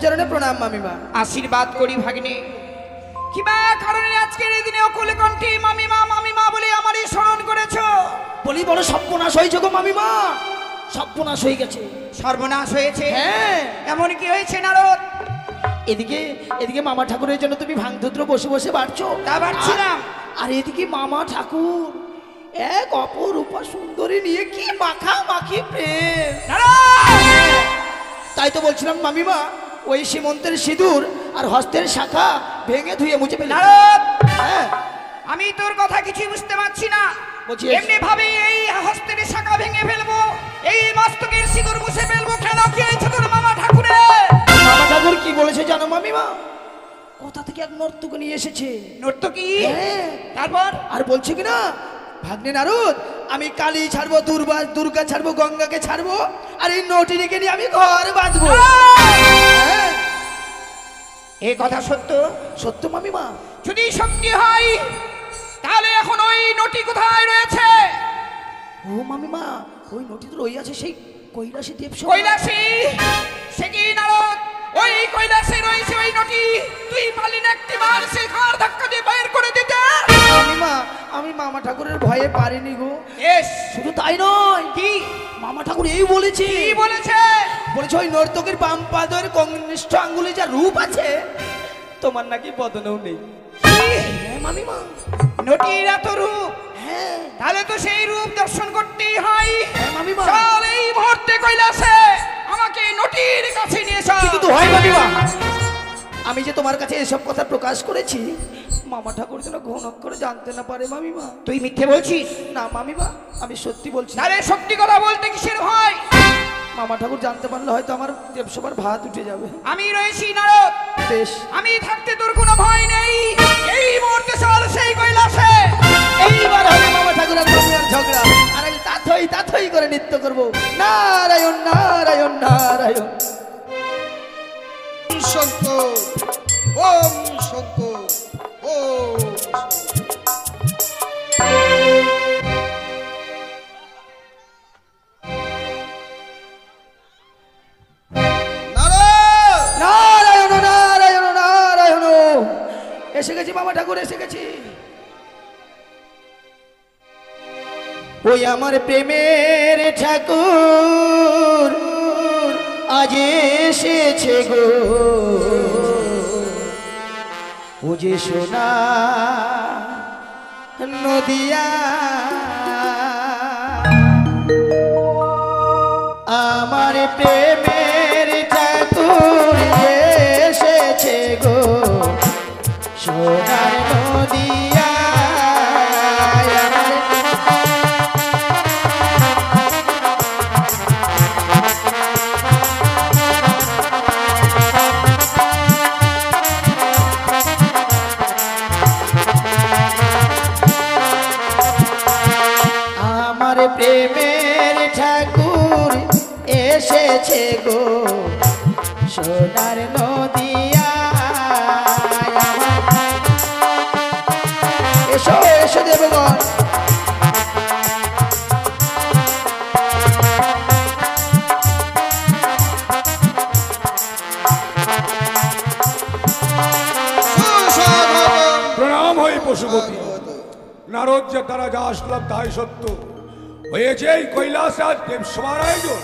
চরণে প্রণাম মামিমা। আশীর্বাদ করি ভাগ্নে। কিবা কারণে আজকের এই দিনে অকুলে কণ্ঠে মামিমা মামিমা বলে আমারই স্মরণ করেছো? বলি বড় সর্বনাশ হয়েছে গো মামিমা, সর্বনাশ হয়ে গেছে। সর্বনাশ হয়েছে? হ্যাঁ। এমন কি হয়েছে নারদ? এদিকে এদিকে মামা ঠাকুরের জন্য তুমি ভাঙধুত্র বসে বসে বাড়ছো। তা বাড়ছিলাম। আর এদিকে মামা ঠাকুর এক অপরূপা সুন্দরী নিয়ে কি মাখামাখি প্রেম। তাই তো বলছিলাম মামিমা, ওই সীমন্তের সিঁদুর আর হস্তের শাখা ভেঙে ধুয়ে মুছে ফেলে। নারদ, হ্যাঁ, আমি তোর কথা কিছুই বুঝতে পারছি না। বলছি, এমনি ভাবে এই হস্তের শাখা ভেঙে ফেলবো, এই মস্তকের সিঁদুর মুছে ফেলবো কেন? কি হয়েছে তোর মামা ঠাকুরে? মামা ঠাকুর কি বলেছে জানো মামিমা? কোথা থেকে এক নর্তক নিয়ে এসেছে। নর্তকী? হ্যাঁ। তারপর? আর বলছে কি না, ভাগ্নে নারদ, আমি কালী ছাড়বো, দুর্গা ছাড়বো, গঙ্গাকে ছাড়বো, আর এই নটিনীকে নিয়ে আমি ঘর বাঁধবো। হ্যাঁ, এই কথা সত্য? সত্য মামিমা। যদি সত্যি হয় তাহলে এখন ওই নটি কোথায় রয়েছে? ও মামিমা, ওই নটি তো রই আছে সেই কৈলাসী দেব। কৈলাসী? সে কি নারদ, ওই কৈলাসে রয়েছে ওই নটি? তুই পারলি না একটিবার সেই ঘর ধাক্কা দিয়ে বাইর করে দিতে? মামিমা, আমি মামা ঠাকুরের ভয়ে পারিনি গো। এস, শুধু তাই নয়, কি মামা ঠাকুর এই বলেছে। কি বলেছে? বলেছে ওই নর্তকের বাম পাদের কনিষ্ঠ আঙ্গুলে যা রূপ আছে, তোমার নাকি বদনেও নেই। হ্যাঁ মামিমা। নটির এত রূপ? হ্যাঁ। তাহলে তো সেই রূপ দর্শন করতেই হয়। হ্যাঁ মামিমা। চল এই মুহূর্তে কৈলাসে, আমাকে নটির কাছে নিয়ে চল। কিন্তু তো হয় মামিমা, আমি যে তোমার কাছে এসব কথা প্রকাশ করেছি, মামা ঠাকুর যেন ঘন করে জানতে না পারে মামিমা। তুই মিথ্যে বলছিস? না মামিমা, আমি সত্যি বলছি। তাহলে সত্যি কথা বলতে কিসের ভয়? মামা ঠাকুর জানতে পারলে হয়তো আমার দেবসভার ভাত উঠে যাবে। আমি রয়েছি নারদ, বেশ। আমি থাকতে তোর কোনো ভয় নেই। এই মুহূর্তে চল সেই কৈলাসে। এইবার হবে মামা ঠাকুর আর মামিমার ঝগড়া, আর আমি তাথই করে নৃত্য করবো। নারায়ণ নারায়ণ নারায়ণ। শঙ্কর, ওম শঙ্কর, ওম নারায়ণ নারায়ণ নারায়ণ। এসে গেছি মামা ঠাকুর, এসে গেছি। ওই আমার প্রেমের ঠাকুর আজ এসেছে গো, ও যে সোনা নদিয়া, আমার প্রেমের ঠাকুর এসেছে গো, সোনার নদিয়া। আমার প্রেমের ঠাকুর এসেছে গো, সোনার নদিয়া। এসো এসো দেবগণ। প্রণাম হই পশুপতি। নারদ যে তারা যা আসলাম তাই সত্য হয়েছে। এই কৈলাসে আজ দেবসভার আয়োজন।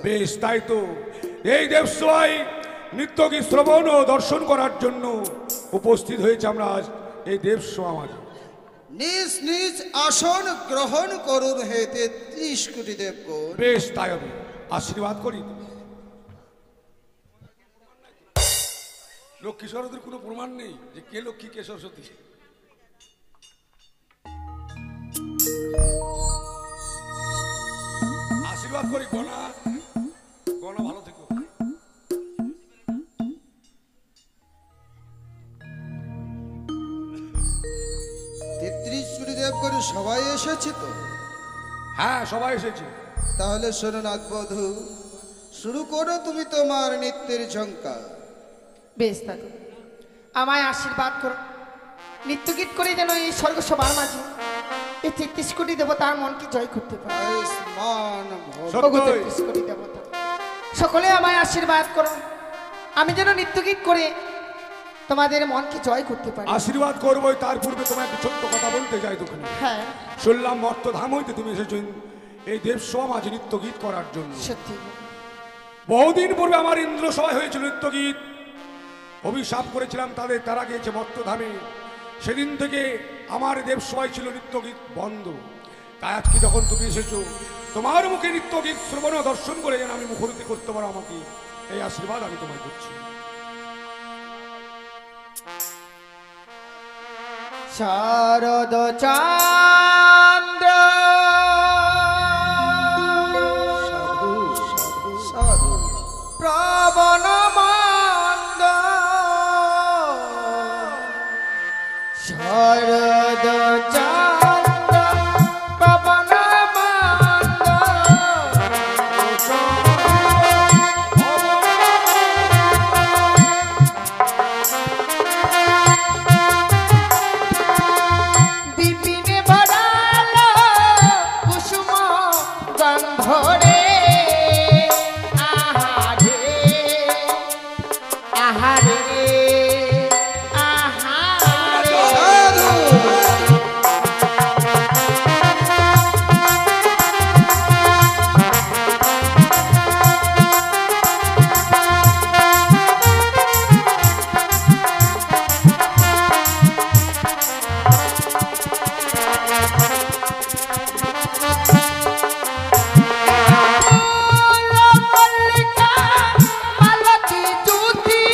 বেশ, তাই তো এই দেবসভায় নৃত্যকে শ্রবণ ও দর্শন করার জন্য উপস্থিত হয়েছে আমরা আজ এই দেবসভা মাঝে। নিজ নিজ আসন গ্রহণ করুন হে 33 কোটি দেবগণ। বেশ, তাই হবে। আশীর্বাদ করি। লক্ষ্মী সরস্বতীর কোনো প্রমাণ নেই যে কে লক্ষ্মী কে সরস্বতী। আশীর্বাদ করি। গণা গণা ভালো থেকো। 33 কোটি দেবগণ সবাই এসেছে তো? হ্যাঁ, সবাই এসেছে। তাহলে শোনো নাগবধূ, শুরু করো তুমি তোমার নৃত্যের ঝঙ্কার। বেশ দাদু, আমায় আশীর্বাদ করো। নৃত্যগীত করে যেন এই স্বর্গসভার মাঝে এই 33 কোটি দেবতার মনকে জয় করতে পারে। আয়ুষ্মান ভব। সত্যই। 33 কোটি দেবতা সকলে আমায় আশীর্বাদ করো। আমি যেন নৃত্যগীত করে তোমাদের মনকে জয় করতে পারি। আশীর্বাদ করবোই, তার পূর্বে তোমায় একটা ছোট্ট কথা বলতে চাই। তোখানে হ্যাঁ, শুনলাম মর্তধাম হইতে তুমি এসেছো এই দেবসভা মাঝে নৃত্য গীত করার জন্য। সত্যি বহুদিন পূর্বে আমার ইন্দ্র সভায় হয়েছিল নৃত্য গীত, অভিশাপ করেছিলাম তাদের, তারা গিয়েছে মর্তধামে। সেদিন থেকে আমার দেবসভায় ছিল নৃত্য গীত বন্ধ। তাই আজকে যখন তুমি এসেছো, তোমার মুখে নৃত্য গীত শ্রবণ ও দর্শন করে যেন আমি মুখরিত করতে পারো আমাকে, এই আশীর্বাদ আমি তোমায় করছি। শারদ চন্দ্র প্রবণ মন্দ শারদ চন্দ্র প্রবণ মন্দ বিপিনে ভরালো কুসুম গন্ধরে আহারে আহারে আহারে মল্লিকা মালতী জুতি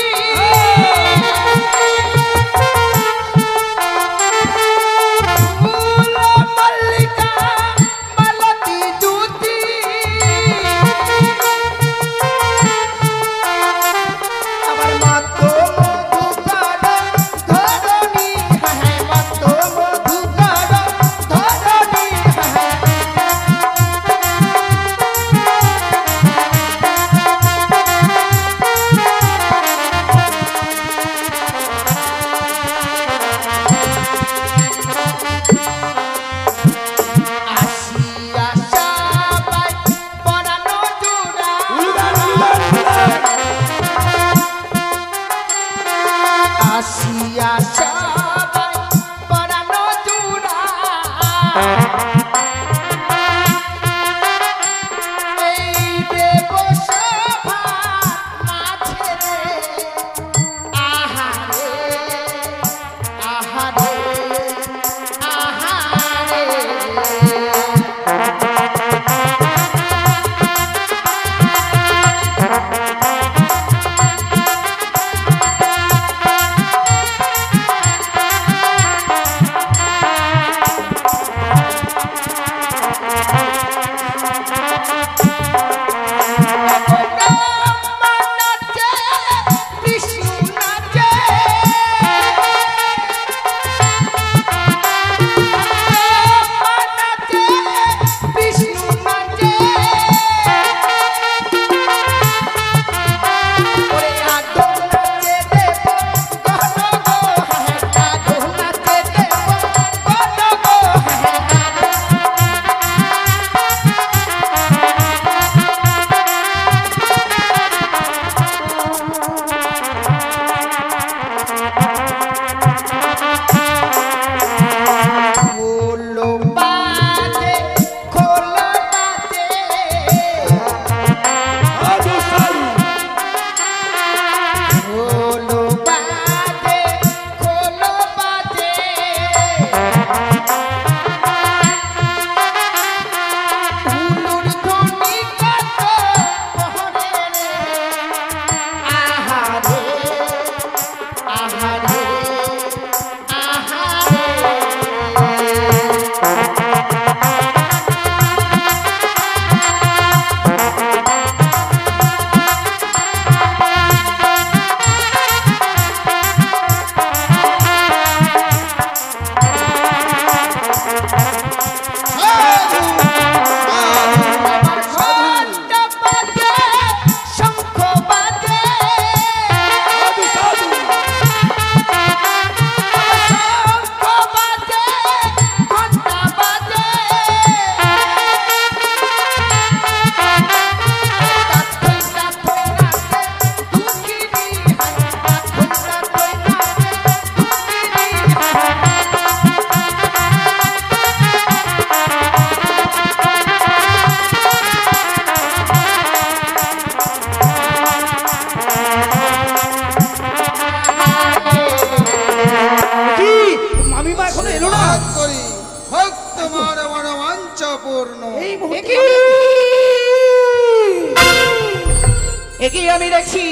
একে আমি দেখছি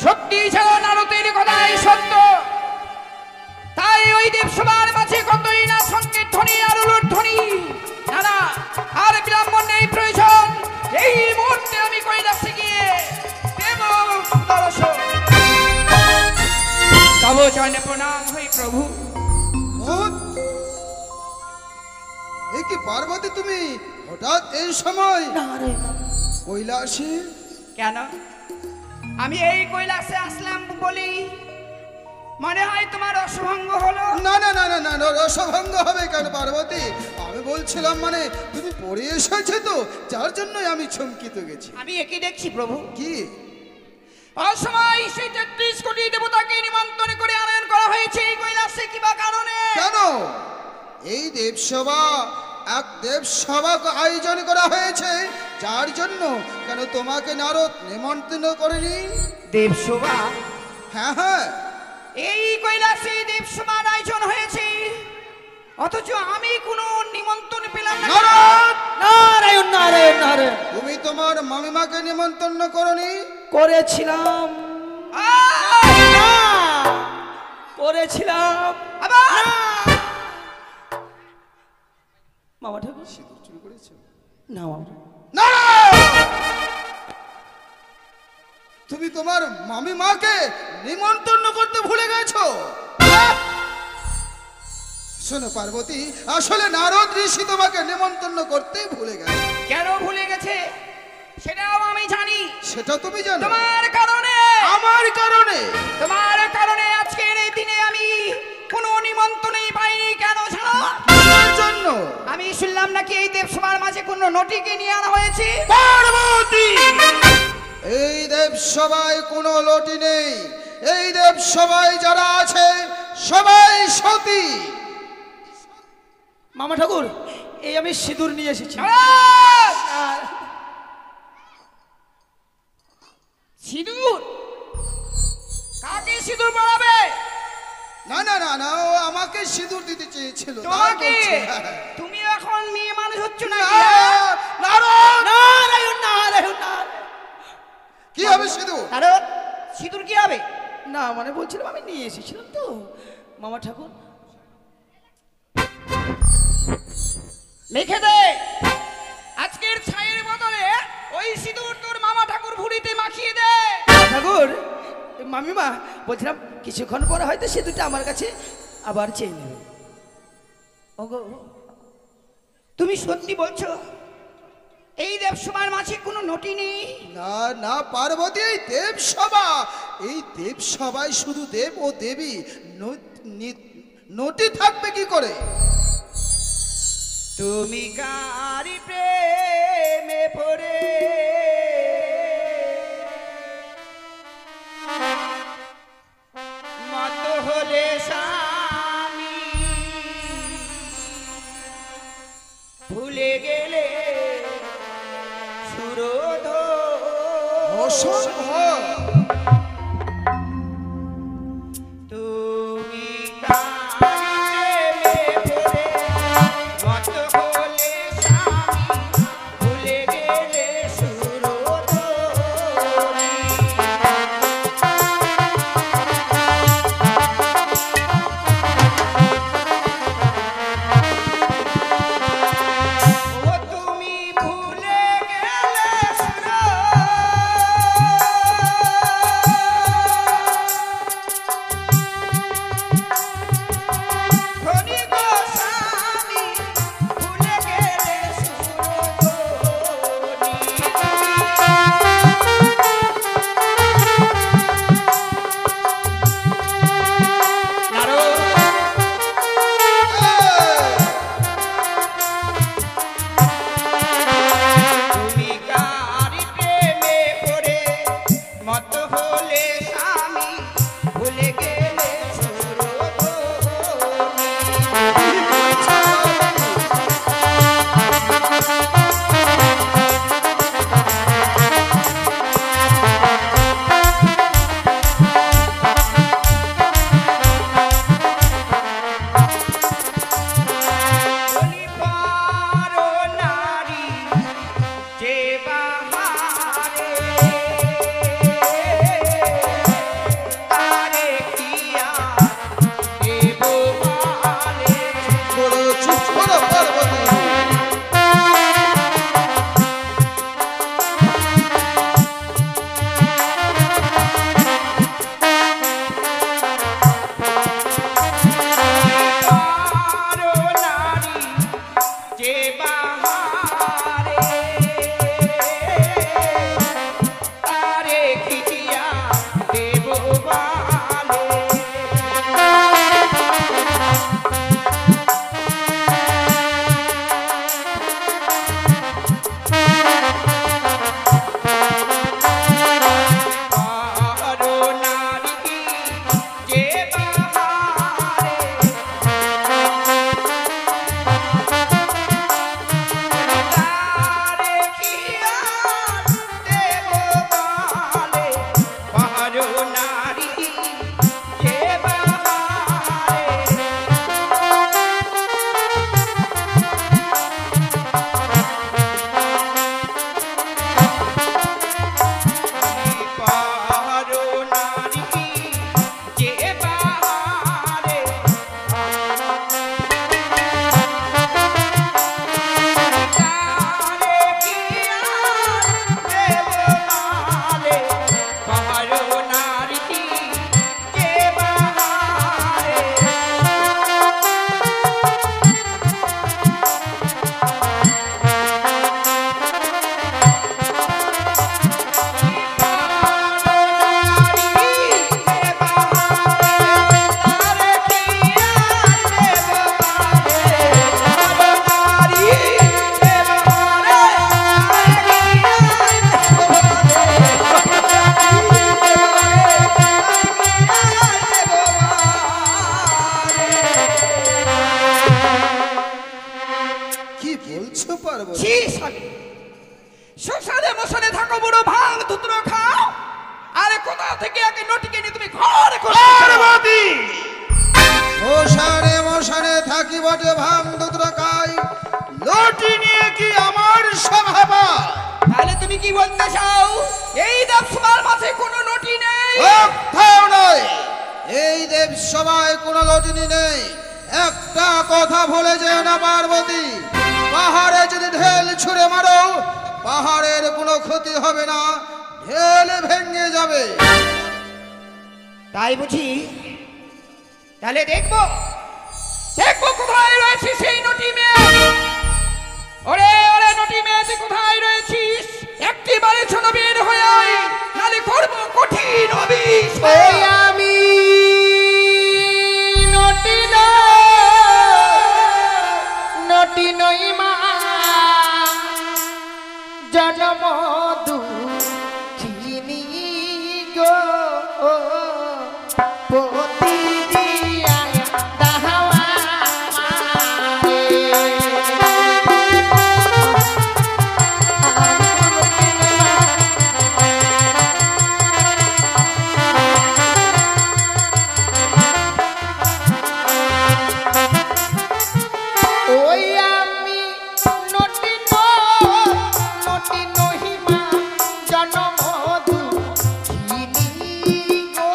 সত্যি ছিল নারদের কথাই সত্য। তাই ওই দেবসভার মাঝে কতই না সংকীর্তনী আর উলুধ্বনি। না না, আর বিলম্বন নেই প্রয়োজন। এই মুহূর্তে আমি কৈলাসে গিয়ে দেব দর্শন। তব চরণে প্রণাম হই প্রভু। এ কি পার্বতী, তুমি হঠাৎ এই সময় কৈলাসে? কেন আমি এই কৈলাসে আসলাম বলি মনে হয় তোমার অশুভঙ্গ হলো? না না না না না না, রসভঙ্গ হবে কেন পার্বতী? আমি বলছিলাম মানে তুমি পড়ে এসেছো তো, যার জন্যই আমি চমকিত গেছি। আমি একই দেখছি প্রভু। কি অসময় সেই ৩৩ কোটি দেবতাকে নিমন্ত্রণ করে আনয়ন করা হয়েছে এই কৈলাসে, কিবা কারণে? কেন এই দেবসভা, এক দেবসভা আয়োজন করা হয়েছে, যার জন্য কেন তোমাকে নারদ নিমন্ত্রণ করেনি? দেবসভা? হ্যাঁ হ্যাঁ, এই কৈলাসে দেবসভার আয়োজন হয়েছে, অথচ আমি কোনো নিমন্ত্রণ পেলাম না। নারদ! নারায়ণ নারায়ণ নারায়ণ। তুমি তোমার মামিমাকে নিমন্ত্রণ করনি? করেছিলাম, আহ! করেছিলাম। আবার মামা ঠাকুর সিঁদুর চুরি করেছে? না মামা ঠাকুর। নারদ! তুমি তোমার মামিমাকে নিমন্ত্রণ করতে ভুলে গেছো? শোনো পার্বতী, আসলে নারদ ঋষি তোমাকে নিমন্ত্রণ করতেই ভুলে গেছে। কেন ভুলে গেছে সেটাও আমি জানি। সেটা তুমি জানো? তোমার কারণে। আমার কারণে? তোমার কারণে আজকের এই দিনে আমি কোনো নিমন্ত্রণই পাইনি। কেন জানো? কিসের জন্য? আমি শুনলাম নাকি এই দেবসভার মাঝে কোনো নটিকে নিয়ে আনা হয়েছে। পার্বতী, এই দেবসভায় কোনো লটি নেই। এই দেবসভায় যারা আছে সবাই সতী। মামা ঠাকুর, এই আমি সিঁদুর নিয়ে এসেছি। সিঁদুর? কাকে সিঁদুর পরাবে? না না না না, ও আমাকে সিঁদুর দিতে চেয়েছিল। তাই তোমাকে? বলছি। হ্যাঁ। তুমি এখন মেয়ে মানুষ হচ্ছ না? নারদ! নারায়ণ নারায়ণ নারায়ণ। কি হবে সিঁদুর? আরে সিঁদুর কি হবে? না মানে বলছিলাম আমি নিয়ে এসেছিলাম তো মামা ঠাকুর। লিখে দে, আজকের ছায়ের বদলে ওই সিঁদুর তোর মামা ঠাকুর ভুঁড়িতে মাখিয়ে দে। ঠাকুর, মামিমা বলছিলাম কিছুক্ষণ পরে হয়তো সিঁদুরটা আমার কাছে আবার চেয়ে নেবে। ওগো, তুমি সত্যি বলছো এই দেবসভার মাঝে কোনো নটি নেই? না না পার্বতী, এই দেবসভা, এই দেবসভায় শুধু দেব ও দেবী, নটি থাকবে কি করে? তুমি কারি প্রেমে পড়ে মত হলে স্বামী, ভুলে গেলে সুরধ অসম্ভব। তুমি কারি প্রেমে পড়ে মত হলে স্বামী, ভুলে গেলে সুরধ। ও তুমি ভুলে গেলে সুরধ। শ্মশানে মশানে থাকো বুড়ো, ভাঙ ধুতরো খাও, আরে কোথা থেকে আগে নটিকে নিয়ে তুমি ঘরে পার্বতী মশানে মশানে থাকি বটে, ভাঙ দুধ খাই, লটি নিয়ে কি আমার স্বভাব? তাহলে তুমি কি বলতে চাও এই দেবসভার মাঝে কোনো নটি নেই? একটাও নয়, এই দেব সভায় কোনো লটিনি নেই। একটা কথা ভুলে যেও না পার্বতী, পাহাড়ে যদি ঢেল ছুঁড়ে মারো পাহাড়ের কোনো ক্ষতি হবে না, ঢেল ভেঙে যাবে। তাই বুঝি? তাহলে দেখবো দেখবো কোথায় রয়েছে সেই নটি মেয়ে। ওরে ওরে নটি মেয়ে, তুই কোথায় রয়েছিস? একটিবারে ছোট বের হয়ে আয়, নালে করবো কঠিন অবিশ। ওই আমি নটি নই মা, জন্ম দুঃখিনী গো, পতি দিয়া দাহাওয়া ওই আমি নটি নহিমা, জন্ম দুঃখিনী গো,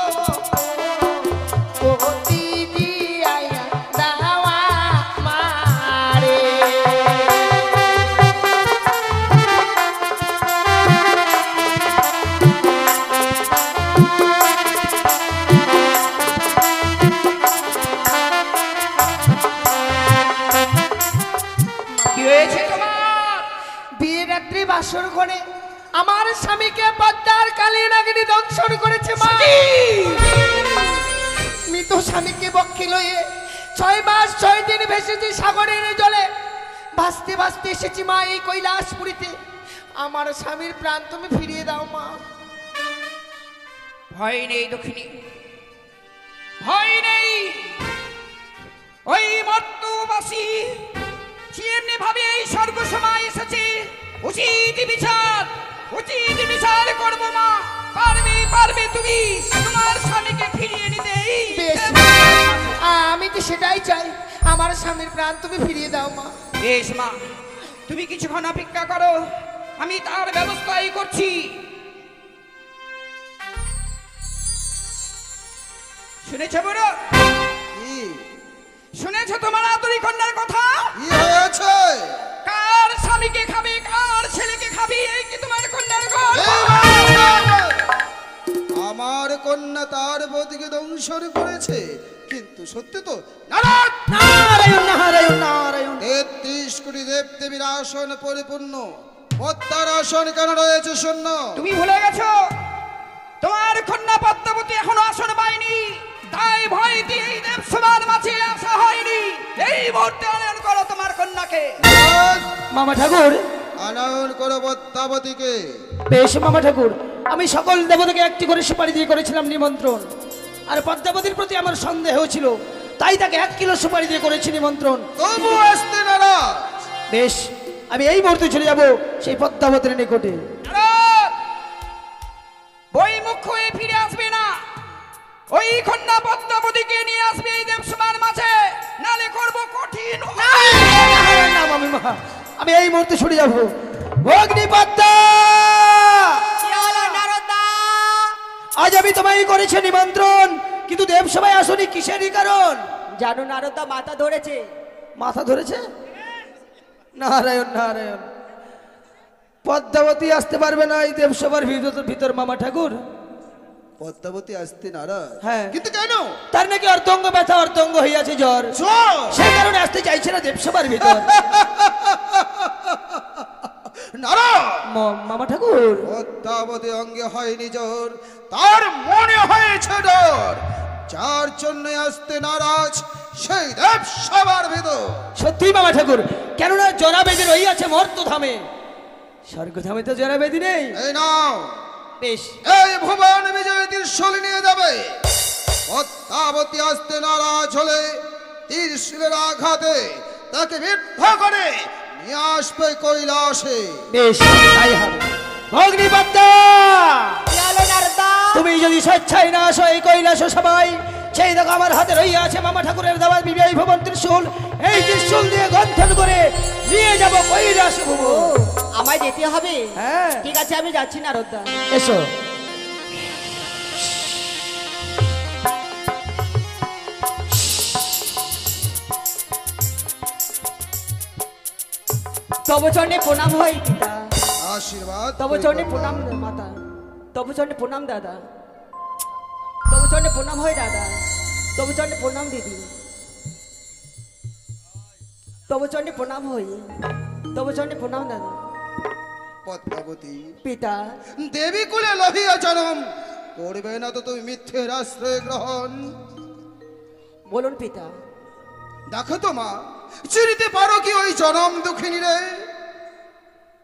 পতি দিয়া দাওয়া মারে। কি হয়েছে তোমার? বিয়ের রাত্রি বাসর ঘরে আমার স্বামীকে পদ্মার কালী নাগিনী দংশন করেছে মা। মৃত স্বামীকে বক্ষে লইয়ে 6 মাস 6 দিন ভেসেছি সাগরের জলে, ভাসতে ভাসতে এসেছি মা এই কৈলাসপুরীতে। আমার স্বামীর প্রাণ তুমি ফিরিয়ে দাও মা। ভয় নেই দক্ষিণী, ভয় নেই। ওই মর্তবাসী যেমনি ভাবে এই স্বর্গ সময় এসেছে, উচিত বিচার করবো মা। পারবে পারবে তুমি তোমার স্বামীকে ফিরিয়ে নিতে। বেশ, আমি তো সেটাই চাই, আমার স্বামীর প্রাণ তুমি ফিরিয়ে দাও মা। বেশ মা, তুমি কিছুক্ষণ অপেক্ষা করো, আমি তার ব্যবস্থাই করছি। শুনেছ বুড়ো? কি শুনেছ তোমার আদরি কন্যার কথা? কি হয়েছে? কার স্বামীকে খাবে, কার ছেলেকে খাবি, এই কি তোমার কন্যার গল্প? আমার কন্যা তার বদিকে দংশন করেছে, কিন্তু সত্যি তো নারায়ণ নারায়ণ নারায়ণ নারায়ণ। 33 কোটি দেব দেবীর আসন পরিপূর্ণ, পদ্মার আসন কেন রয়েছে শূন্য? তুমি ভুলে গেছো তোমার কন্যা পদ্মাবতী এখনো আসন পায়নি, তাই ভয়তে এই দেবসভার মাঝে আসা হয়নি। এই মুহূর্তে আনয়ন করো তোমার কন্যাকে। মামা ঠাকুর, আনয়ন করো পদ্মাবতীকে। বেশ মামা ঠাকুর, আমি সকল দেবতাকে একটি করে সুপারি দিয়ে করেছিলাম নিমন্ত্রণ, আর পদ্মাবতীর প্রতি আমার সন্দেহ ছিল, তাই তাকে 1 কিলো সুপারি দিয়ে করেছি নিমন্ত্রণ। তবু আসতে নারাজ। বেশ, আমি এই মুহূর্তে চলে যাব সেই পদ্মাবতীর নিকটে। বই মুখ হয়ে ফিরে আসবে না, ওই কন্যা পদ্মাবতীকে নিয়ে আসবে এই দেবসভার মাঝে, নালে করব কঠিন। না মামি মা, আমি এই মুহূর্তে ছুটে যাব। অগ্নি পদ্মা, আজ আমি তোমায় করেছি নিমন্ত্রণ, কিন্তু দেবসভায় আসনি কিসেরই কারণ? জানো নারদা মাথা ধরেছে। মাথা ধরেছে? নারায়ণ নারায়ণ। পদ্মাবতী আসতে পারবে না এই দেবসভার ভিতর মামা ঠাকুর? পদ্মাবতী আসতে নারাজ? হ্যাঁ। কিন্তু কেন? তার নাকি অর্ধঙ্গ ব্যথা, অর্ধঙ্গ হইয়াছে জ্বর, জ্বর? সেই কারণে আসতে চাইছে না দেবসভার ভিতর। নারায়ণ, মামা ঠাকুর, পদ্মাবতী অঙ্গে হয়নি জ্বর, তার মনে হয়েছে ডর, যার জন্য আসতে নারাজ সেই দেব সবার ভিতর। সত্যি মামা ঠাকুর, কেননা জরা বেদি রইয়াছে মর্ত ধামে, স্বর্গ ধামে তো জরা বেদি নেই। এই নাও, বেশ, এই ভুবন বিজয় ত্রিশূল নিয়ে যাবে। পদ্মাবতী আসতে নারাজ হলে ত্রিশূলের আঘাতে তাকে বিদ্ধ করে নিয়ে আসবে কৈলাসে। বেশ, তাই হবে। অগ্নিপদ্মা, কি হলো নারদা? তুমি যদি স্বেচ্ছায় না আসো এই কৈলাস সবাই, সেই দেখো আমার হাতে রইয়া আছে মামা ঠাকুরের দেওয়া বিজয়ী ভবন ত্রিশূল। এই ত্রিশূল দিয়ে গন্থন করে নিয়ে যাব কৈলাস ও, ভবন। আমায় যেতে হবে? হ্যাঁ। ঠিক আছে, আমি যাচ্ছি নারদা। এসো। তব চরণে প্রণাম হয় পিতা। আশীর্বাদ তব করি চরণে কন্যা। প্রণাম মাতা। তব চরণে প্রণাম দাদা। তব চরণে প্রণাম হয় দাদা। তব চরণে প্রণাম দিদি। তব চরণে প্রণাম হই। তব চরণে প্রণাম দাদা। পদ্মাবতী, পিতা, দেবী কুলে লহিয়া জনম করবে না তো তুমি মিথ্যের আশ্রয় গ্রহণ। বলুন পিতা। দেখো তো মা, চিনিতে পারো কি ওই জনম দুঃখিনী রে?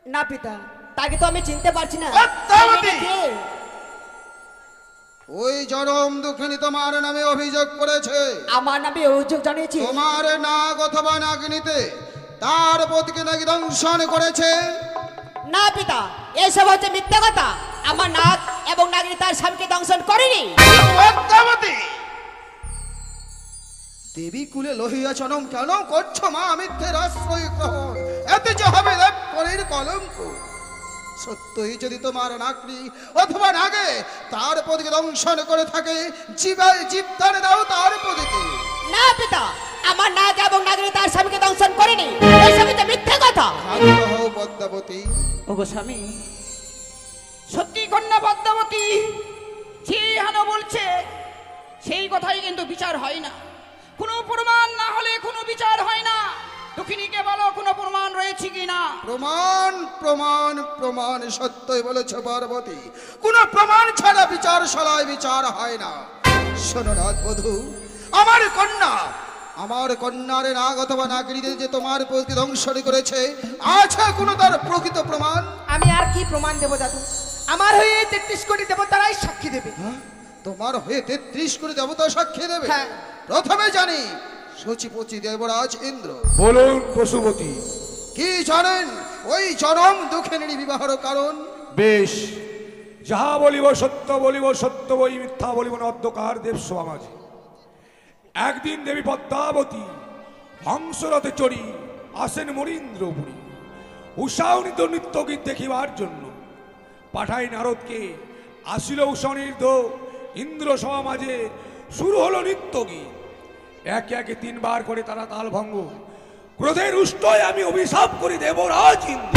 না পিতা, তাকে তো আমি চিনতে পারছি না। পদ্মাবতী! কে? ওই জনম দুঃখিনী তোমার নামে অভিযোগ করেছে। আমার নামে অভিযোগ জানিয়েছি। তোমার নাগ অথবা নাগিনীতে তার পতিকে নাকি দংশন করেছে। না পিতা, এসব হচ্ছে মিথ্যা কথা। আমার নাগ এবং নাগিনী তার স্বামীকে দংশন করেনি। পদ্মাবতী, দেবী কুলে লহিয়া জনম কেন করছো মা মিথ্যের আশ্রয় গ্রহণ? এতে যে হবে দেবপরীর কলঙ্ক। সত্যই যদি তোমার নাগনি অথবা নাগে তার পতিকে দংশন করে থাকে, জীবায় জীবদান দাও তার পতিকে। না পিতা, আমার নাগ এবং নাগিনী তার স্বামীকে দংশন করেনি। এসব হচ্ছে মিথ্যা কথা। শান্ত হও পদ্মাবতী। ওগো স্বামী, সত্যি কন্যা পদ্মাবতী যে হানো বলছে সেই কথাই কিন্তু বিচার হয় না। কোনো প্রমাণ না হলে কোনো বিচার হয় না। দুঃখিনীকে বলো কোনো প্রমাণ রয়েছে কিনা। প্রমাণ প্রমাণ প্রমাণ সত্যই বলেছে পার্বতী। কোন প্রমাণ ছাড়া বিচারশালায় বিচার হয় না। শোনো রাজবধূ, আমার কন্যার নাগ অথবা নাগিনীদের যে তোমার প্রতি ধ্বংসন করেছে, আছে কোনো তার প্রকৃত প্রমাণ? আমি আর কি প্রমাণ দেব দাদু? আমার হয়ে 33 কোটি দেবতারাই সাক্ষী দেবে। তোমার হয়ে 33 কোটি দেবতা সাক্ষী দেবে? হ্যাঁ। প্রথমে জানি সচিপতি দেবরাজ ইন্দ্র। বলুন পশুপতি। কি জানেন ওই চরম দুঃখিনী বিবাহর কারণ? বেশ, যাহা বলিব সত্য বলিব, সত্য বই মিথ্যা বলিব না। অধ্যকার দেব সমাজে একদিন দেবী পদ্মাবতী হংসরথে চড়ি আসেন মরীন্দ্রপুরী। উষাউনিত নৃত্যগীত দেখিবার জন্য পাঠাই নারদকে। আসিল উষানির্ধ ইন্দ্র সভা মাঝে, শুরু হলো নৃত্যগীত। একে একে 3 বার করে তারা তাল ভঙ্গ। ক্রোধের উষ্টয় আমি অভিশাপ করি দেবরাজ ইন্দ্র।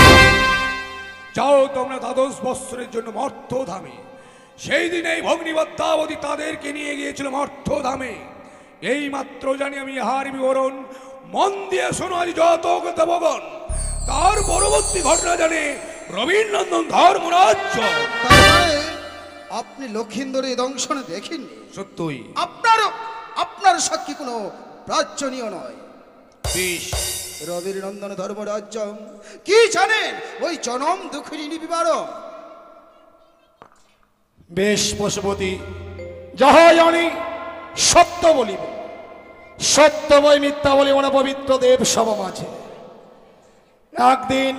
যাও তোমরা 12 বৎসরের জন্য মর্ত্যধামে। সেই দিন এই ভগ্নী পদ্মাবতী তাদেরকে নিয়ে গিয়েছিল মর্ত্যধামে। এই মাত্র জানি আমি ইহার বিবরণ। মন দিয়ে শোনো আজ যত দেবগণ। তার পরবর্তী ঘটনা জানে রবীন্দ্রনন্দন ধর্মরাজ্য। তার মানে আপনি লক্ষিন্দরে দংশন দেখেননি? সত্যই। আপনার সাক্ষী কোনো প্রাচ্যনীয় নয়। বেশ, রবির নন্দন ধর্মরাজ্য কি জানেন ওই জনম দুঃখিনী বিবারণ? বেশ পশুপতি, যাহা জানি সত্য বলিব। সত্য বই মিথ্যা বলিব না পবিত্র দেব সভা মাঝে। একদিন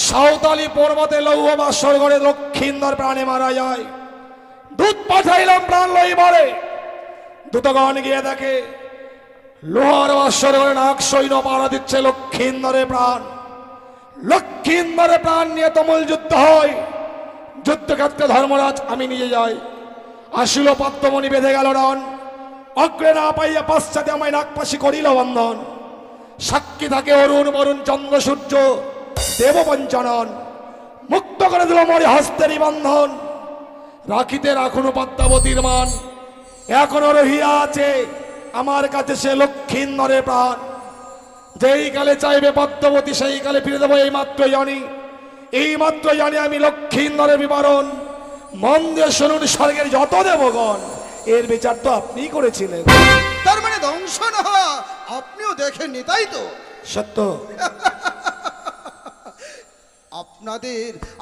সাঁওতালি পর্বতে লৌহ বাসর ঘরে লক্ষিন্দর প্রাণে মারা যায়। দূত পাঠাইলাম প্রাণ লইবারে। দূতগণ গিয়ে দেখে লোহার বাসর ঘরে নাগ সৈন্য পাড়া দিচ্ছে লক্ষিন্দরে প্রাণ। লক্ষিন্দরে প্রাণ নিয়ে তুমুল যুদ্ধ হয়। যুদ্ধক্ষেত্রে ধর্মরাজ আমি নিজে যাই। আসিল পদ্মমণি বেঁধে গেল রণ। অগ্রে না পাইয়া পশ্চাতে আমায় নাগপাশি করিল বন্ধন। সাক্ষী থাকে অরুণ বরুণ চন্দ্র সূর্য দেব পঞ্চানন। মুক্ত করে দিল মরে হস্তেরই বন্ধন। রাখিতে রাখুন পদ্মাবতীর মান। এখনো রহিয়া আছে আমার কাছে সে লক্ষিন্দরে প্রাণ। যেই কালে চাইবে পদ্মাবতী সেই কালে ফিরে দেবো। এই মাত্র জানি, এই মাত্র জানি আমি লক্ষিন্দরের বিবরণ। মন দিয়ে শুনুন স্বর্গের যত দেবগণ। এর বিচার তো আপনিই করেছিলেন। তার মানে দংশন হওয়া আপনিও দেখেননি, তাই তো? সত্য।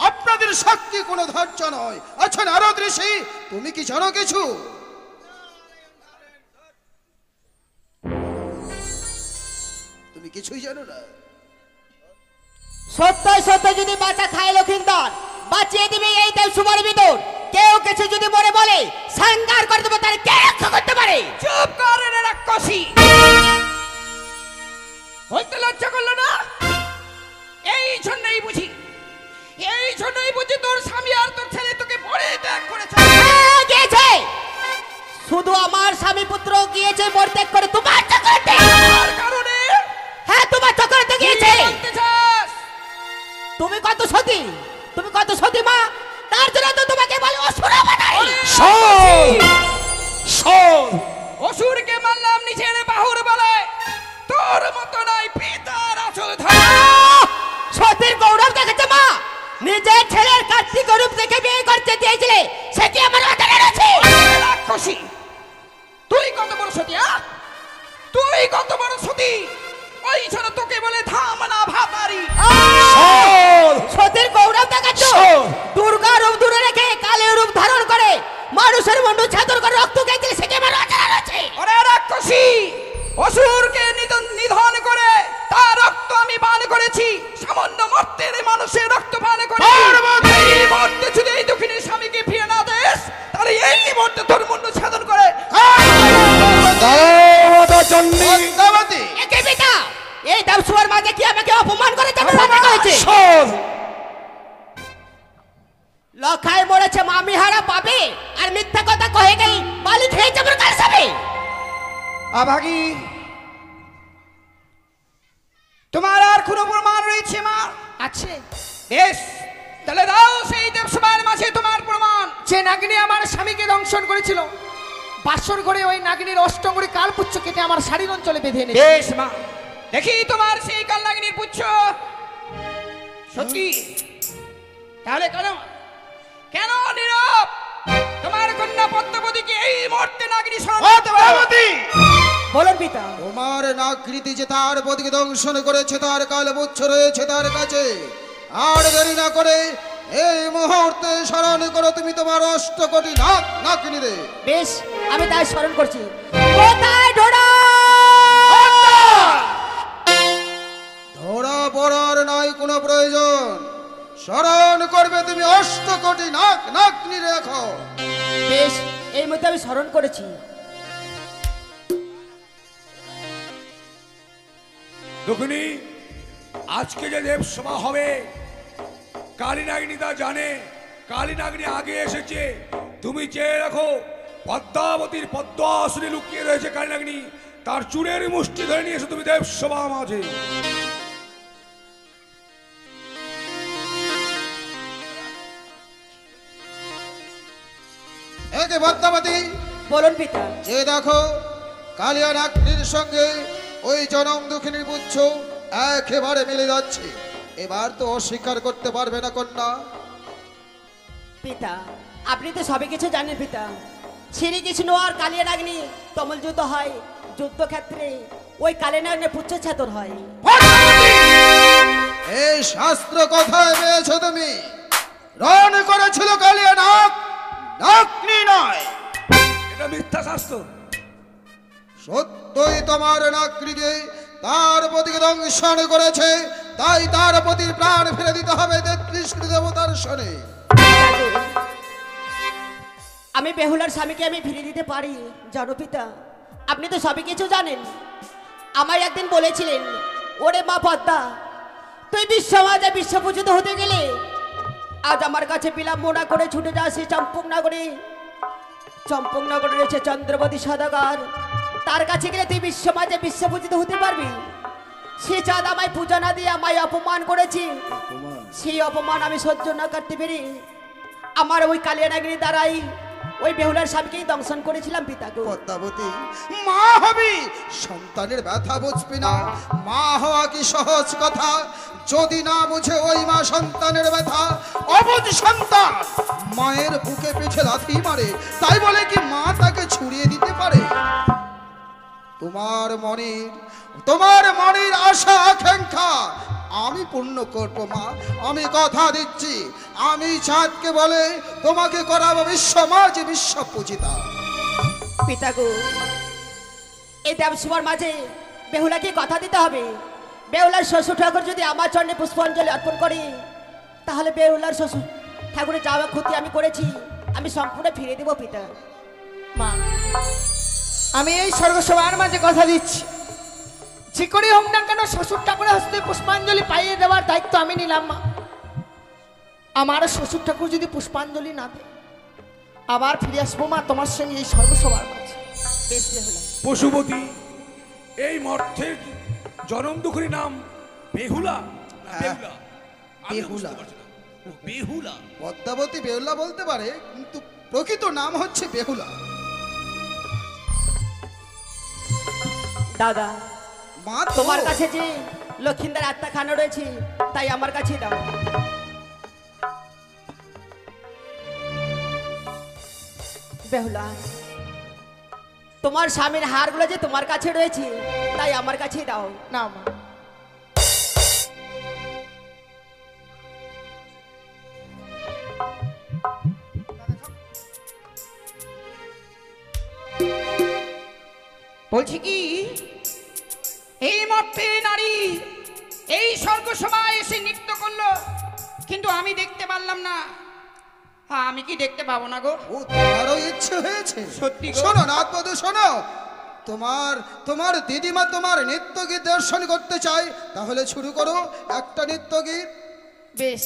আপনাদের সাক্ষী কোনো ধার্য নয়। আচ্ছা নারদ ঋষি, তুমি কি জানো কিছু? তুমি কিছুই জানো না? সত্যই সত্যই যদি বাঁচা খায় লক্ষিন্দর, বাঁচিয়ে দিবে এই দেব সুমার ভিতর। কেউ কিছু যদি মনে বলে সংহার করে দেবো, তার কে রক্ষা করতে পারে? চুপ কর রে রাক্ষসী, বলতে লজ্জা করলো না? এই জন্যই বুঝি তোর স্বামী আর তোর ছেলে তোকে পড়ে ত্যাগ করেছে। হ্যাঁ, গিয়েছে। শুধু আমার স্বামী পুত্র গিয়েছে পরিত্যাগ করে তোমার চক্করে। তার কারণে? হ্যাঁ, তোমার চক্করে গিয়েছে। কি বলতে চাস? তুমি কত সতী মা, তার জন্য তো তোমাকে বলে অসুরা বানাই। অসুরকে মানলাম নিজের বাহুর বলে, তোর মতো নাই পিতার আঁচল ধরে। সতীর গৌরব দেখেছে মা, নিজের ছেলের কার্তিক রূপ দেখে বিয়ে করতে দিয়েছিলে, সে কি আমার অধীনে রয়েছে? রাক্ষসী, তুই কত বড় সতী? তুই কত বড় সতী? ওই জন্য তোকে বলে ধামনা ভাতারি। সতীর গৌরব দেখাচ্ছ, দুর্গা রূপ দূরে রেখে কালের রূপ ধারণ করে মানুষের মন্ডল ছাদর করে রক্ত খেয়েছিলে, সে কি আমার অধীনে রয়েছে? ওরে রাক্ষসী, অসুরকে নিধন করে তার রক্ত আমি পান করেছি। সামান্য মর্তের মানুষের রক্ত পান করে এই মুহূর্তে যদি এই দক্ষিণের স্বামীকে ফিরে না দেস, তাহলে এই মুহূর্তে তোর মুন্ড ছাদন করে। একে পিতা, এই দেবসুয়ার মাঝে কি আমাকে অপমান করে যাবে হয়েছে? লখায় মরেছে মামি হারা পাবে, আর মিথ্যা কথা কহে গেই বালি খেয়ে যাবে কার সাথে? আভাগী, তোমার আর কোনো প্রমাণ রয়েছে মা? আছে। বেশ, তাহলে দাও সেই দেবসভার মাঝে তোমার প্রমাণ। যে নাগিনী আমার স্বামীকে দংশন করেছিল, বাসর ঘরে ওই নাগিনীর অষ্টঙ্গরি কালপুচ্ছ কেটে আমার শাড়ির অঞ্চলে বেঁধে এনেছে। বেশ মা, দেখি তোমার সেই কালনাগিনীর পুচ্ছ সত্যি। তাহলে কেন নীরব? তোমার কন্যা পদ্মাবতীকে এই মুহূর্তে নাগিনী শরণাগত করতে। বলুন পিতা। তোমার নাকৃতি যে তার পতিকে দংশন করেছে, তার কালপুচ্ছ রয়েছে তার কাছে। আর দেরি না করে এই মুহূর্তে স্মরণ করো তুমি তোমার অষ্টকোটি নাকিনী রে। বেশ, আমি তাই স্মরণ করছি। কোথায় ঢোড়া? ধরা পড়ার নাই কোনো প্রয়োজন, স্মরণ করবে তুমি অষ্টকোটি নাকিনী রেখো। বেশ, এই মধ্যে আমি স্মরণ করেছি। দক্ষিণী, আজকে যে দেবসভা হবে, কালী নাগিনী তা জানে। কালী নাগিনী আগে এসেছে। তুমি চেয়ে রাখো, পদ্মাবতীর পদ্ম আসনে লুকিয়ে রয়েছে কালী নাগিনী। তার চুলের মুষ্টি ধরে নিয়ে এসে তুমি দেবসভা মাঝে। একে পদ্মাবতী, বলুন পিতা। যে দেখো কালিয়া নাগিনীর সঙ্গে ওই জনম দুঃখিনীর পুচ্ছ একেবারে মিলে যাচ্ছে। এবার তো অস্বীকার করতে পারবে না কন্যা। পিতা, আপনি তো সবই কিছু জানেন পিতা। শ্রীকৃষ্ণ আর কালিয়া নাগিনী তমল যুদ্ধ হয়, যুদ্ধক্ষেত্রে ওই কালিয়া নাগিনীর পুচ্ছ ছাতর হয়। এই শাস্ত্র কথায় পেয়েছো তুমি? রণ করেছিল কালিয়া নাগিনী নয়, এটা মিথ্যা শাস্ত্র। সত্যই তোমার নাগিনীকে তার পতিকে দংশন করেছে, তাই তার পতির প্রাণ ফিরে দিতে হবে ৩৩ দেবতার শনে। আমি বেহুলার স্বামীকে আমি ফিরে দিতে পারি জানো পিতা। আপনি তো সবই কিছু জানেন। আমায় একদিন বলেছিলেন, ওরে মা পদ্মা, তুই বিশ্বমাজে বিশ্বপূজিত হতে গেলে আজ আমার কাছে বিলম্ব না করে ছুটে যাস চম্পকনগরে। চম্পকনগরে রয়েছে চন্দ্রবতী সদাগর, তার কাছে গেলে তুই বিশ্বমাজে বিশ্বপূজিত হতে পারবি। সে চাঁদ আমায় পূজা না দিয়ে আমায় অপমান করেছি, সেই অপমান আমি সহ্য না করতে পেরে আমার ওই কালিয়া নাগিনী দ্বারাই ওই বেহুলার স্বামীকেই দংশন করেছিলাম পিতা গো। পদ্মাবতী, মা হবি, সন্তানের ব্যথা বুঝবি না? মা হওয়া কি সহজ কথা? যদি না বুঝে ওই মা সন্তানের ব্যথা, অবুঝ সন্তান মায়ের বুকে পিঠে লাথি মারে, তাই বলে কি মা তাকে ছুড়িয়ে দিতে পারে? তোমার মনের আশা আকাঙ্ক্ষা আমি পূর্ণ করবো মা, আমি কথা দিচ্ছি। আমি চাঁদকে বলে তোমাকে করাবো বিশ্বমাঝে বিশ্ব পূজিতা। পিতা গো, এই দেবসভার মাঝে বেহুলাকে কথা দিতে হবে, বেহুলার শ্বশুর ঠাকুর যদি আমার চরণে পুষ্পাঞ্জলি অর্পণ করি, তাহলে বেহুলার শ্বশুর ঠাকুরের যাওয়া ক্ষতি আমি করেছি আমি সম্পূর্ণ ফিরে দেবো পিতা। মা, আমি এই স্বর্গসভার মাঝে কথা দিচ্ছি, যে করে হোক না কেন শ্বশুর ঠাকুরের হস্তে পুষ্পাঞ্জলি পাইয়ে দেওয়ার দায়িত্ব আমি নিলাম। মা, আমার শ্বশুর ঠাকুর যদি পুষ্পাঞ্জলি না দেয়, আবার ফিরে আসবো মা তোমার সঙ্গে এই স্বর্গসভার মাঝে। বেশ বেহুলা। পশুপতি, এই মর্থের জনম দুঃখের নাম বেহুলা? বেহুলা আমি বুঝতে পারছি না। ও, বেহুলা। পদ্মাবতী বেহুলা বলতে পারে, কিন্তু প্রকৃত নাম হচ্ছে বেহুলা। দাদা, মা তোমার কাছে যে লক্ষিন্দার আত্মা খানো রয়েছে, তাই আমার কাছে দাও। বেহুলা, তোমার স্বামীর হারগুলো যে তোমার কাছে রয়েছে, তাই আমার কাছেই দাও। না মা, বলছি কি, এই মর্তে নারী এই স্বর্গসভায় এসে নৃত্য করলো, কিন্তু আমি দেখতে পারলাম না। হ্যাঁ, আমি কি দেখতে পাবো না গো? ও, তোমারও ইচ্ছে হয়েছে? সত্যি গো। শোনো নাথবধূ, শোনো, তোমার দিদিমা তোমার নৃত্য গীত দর্শন করতে চাই, তাহলে শুরু করো একটা নৃত্য গীত। বেশ।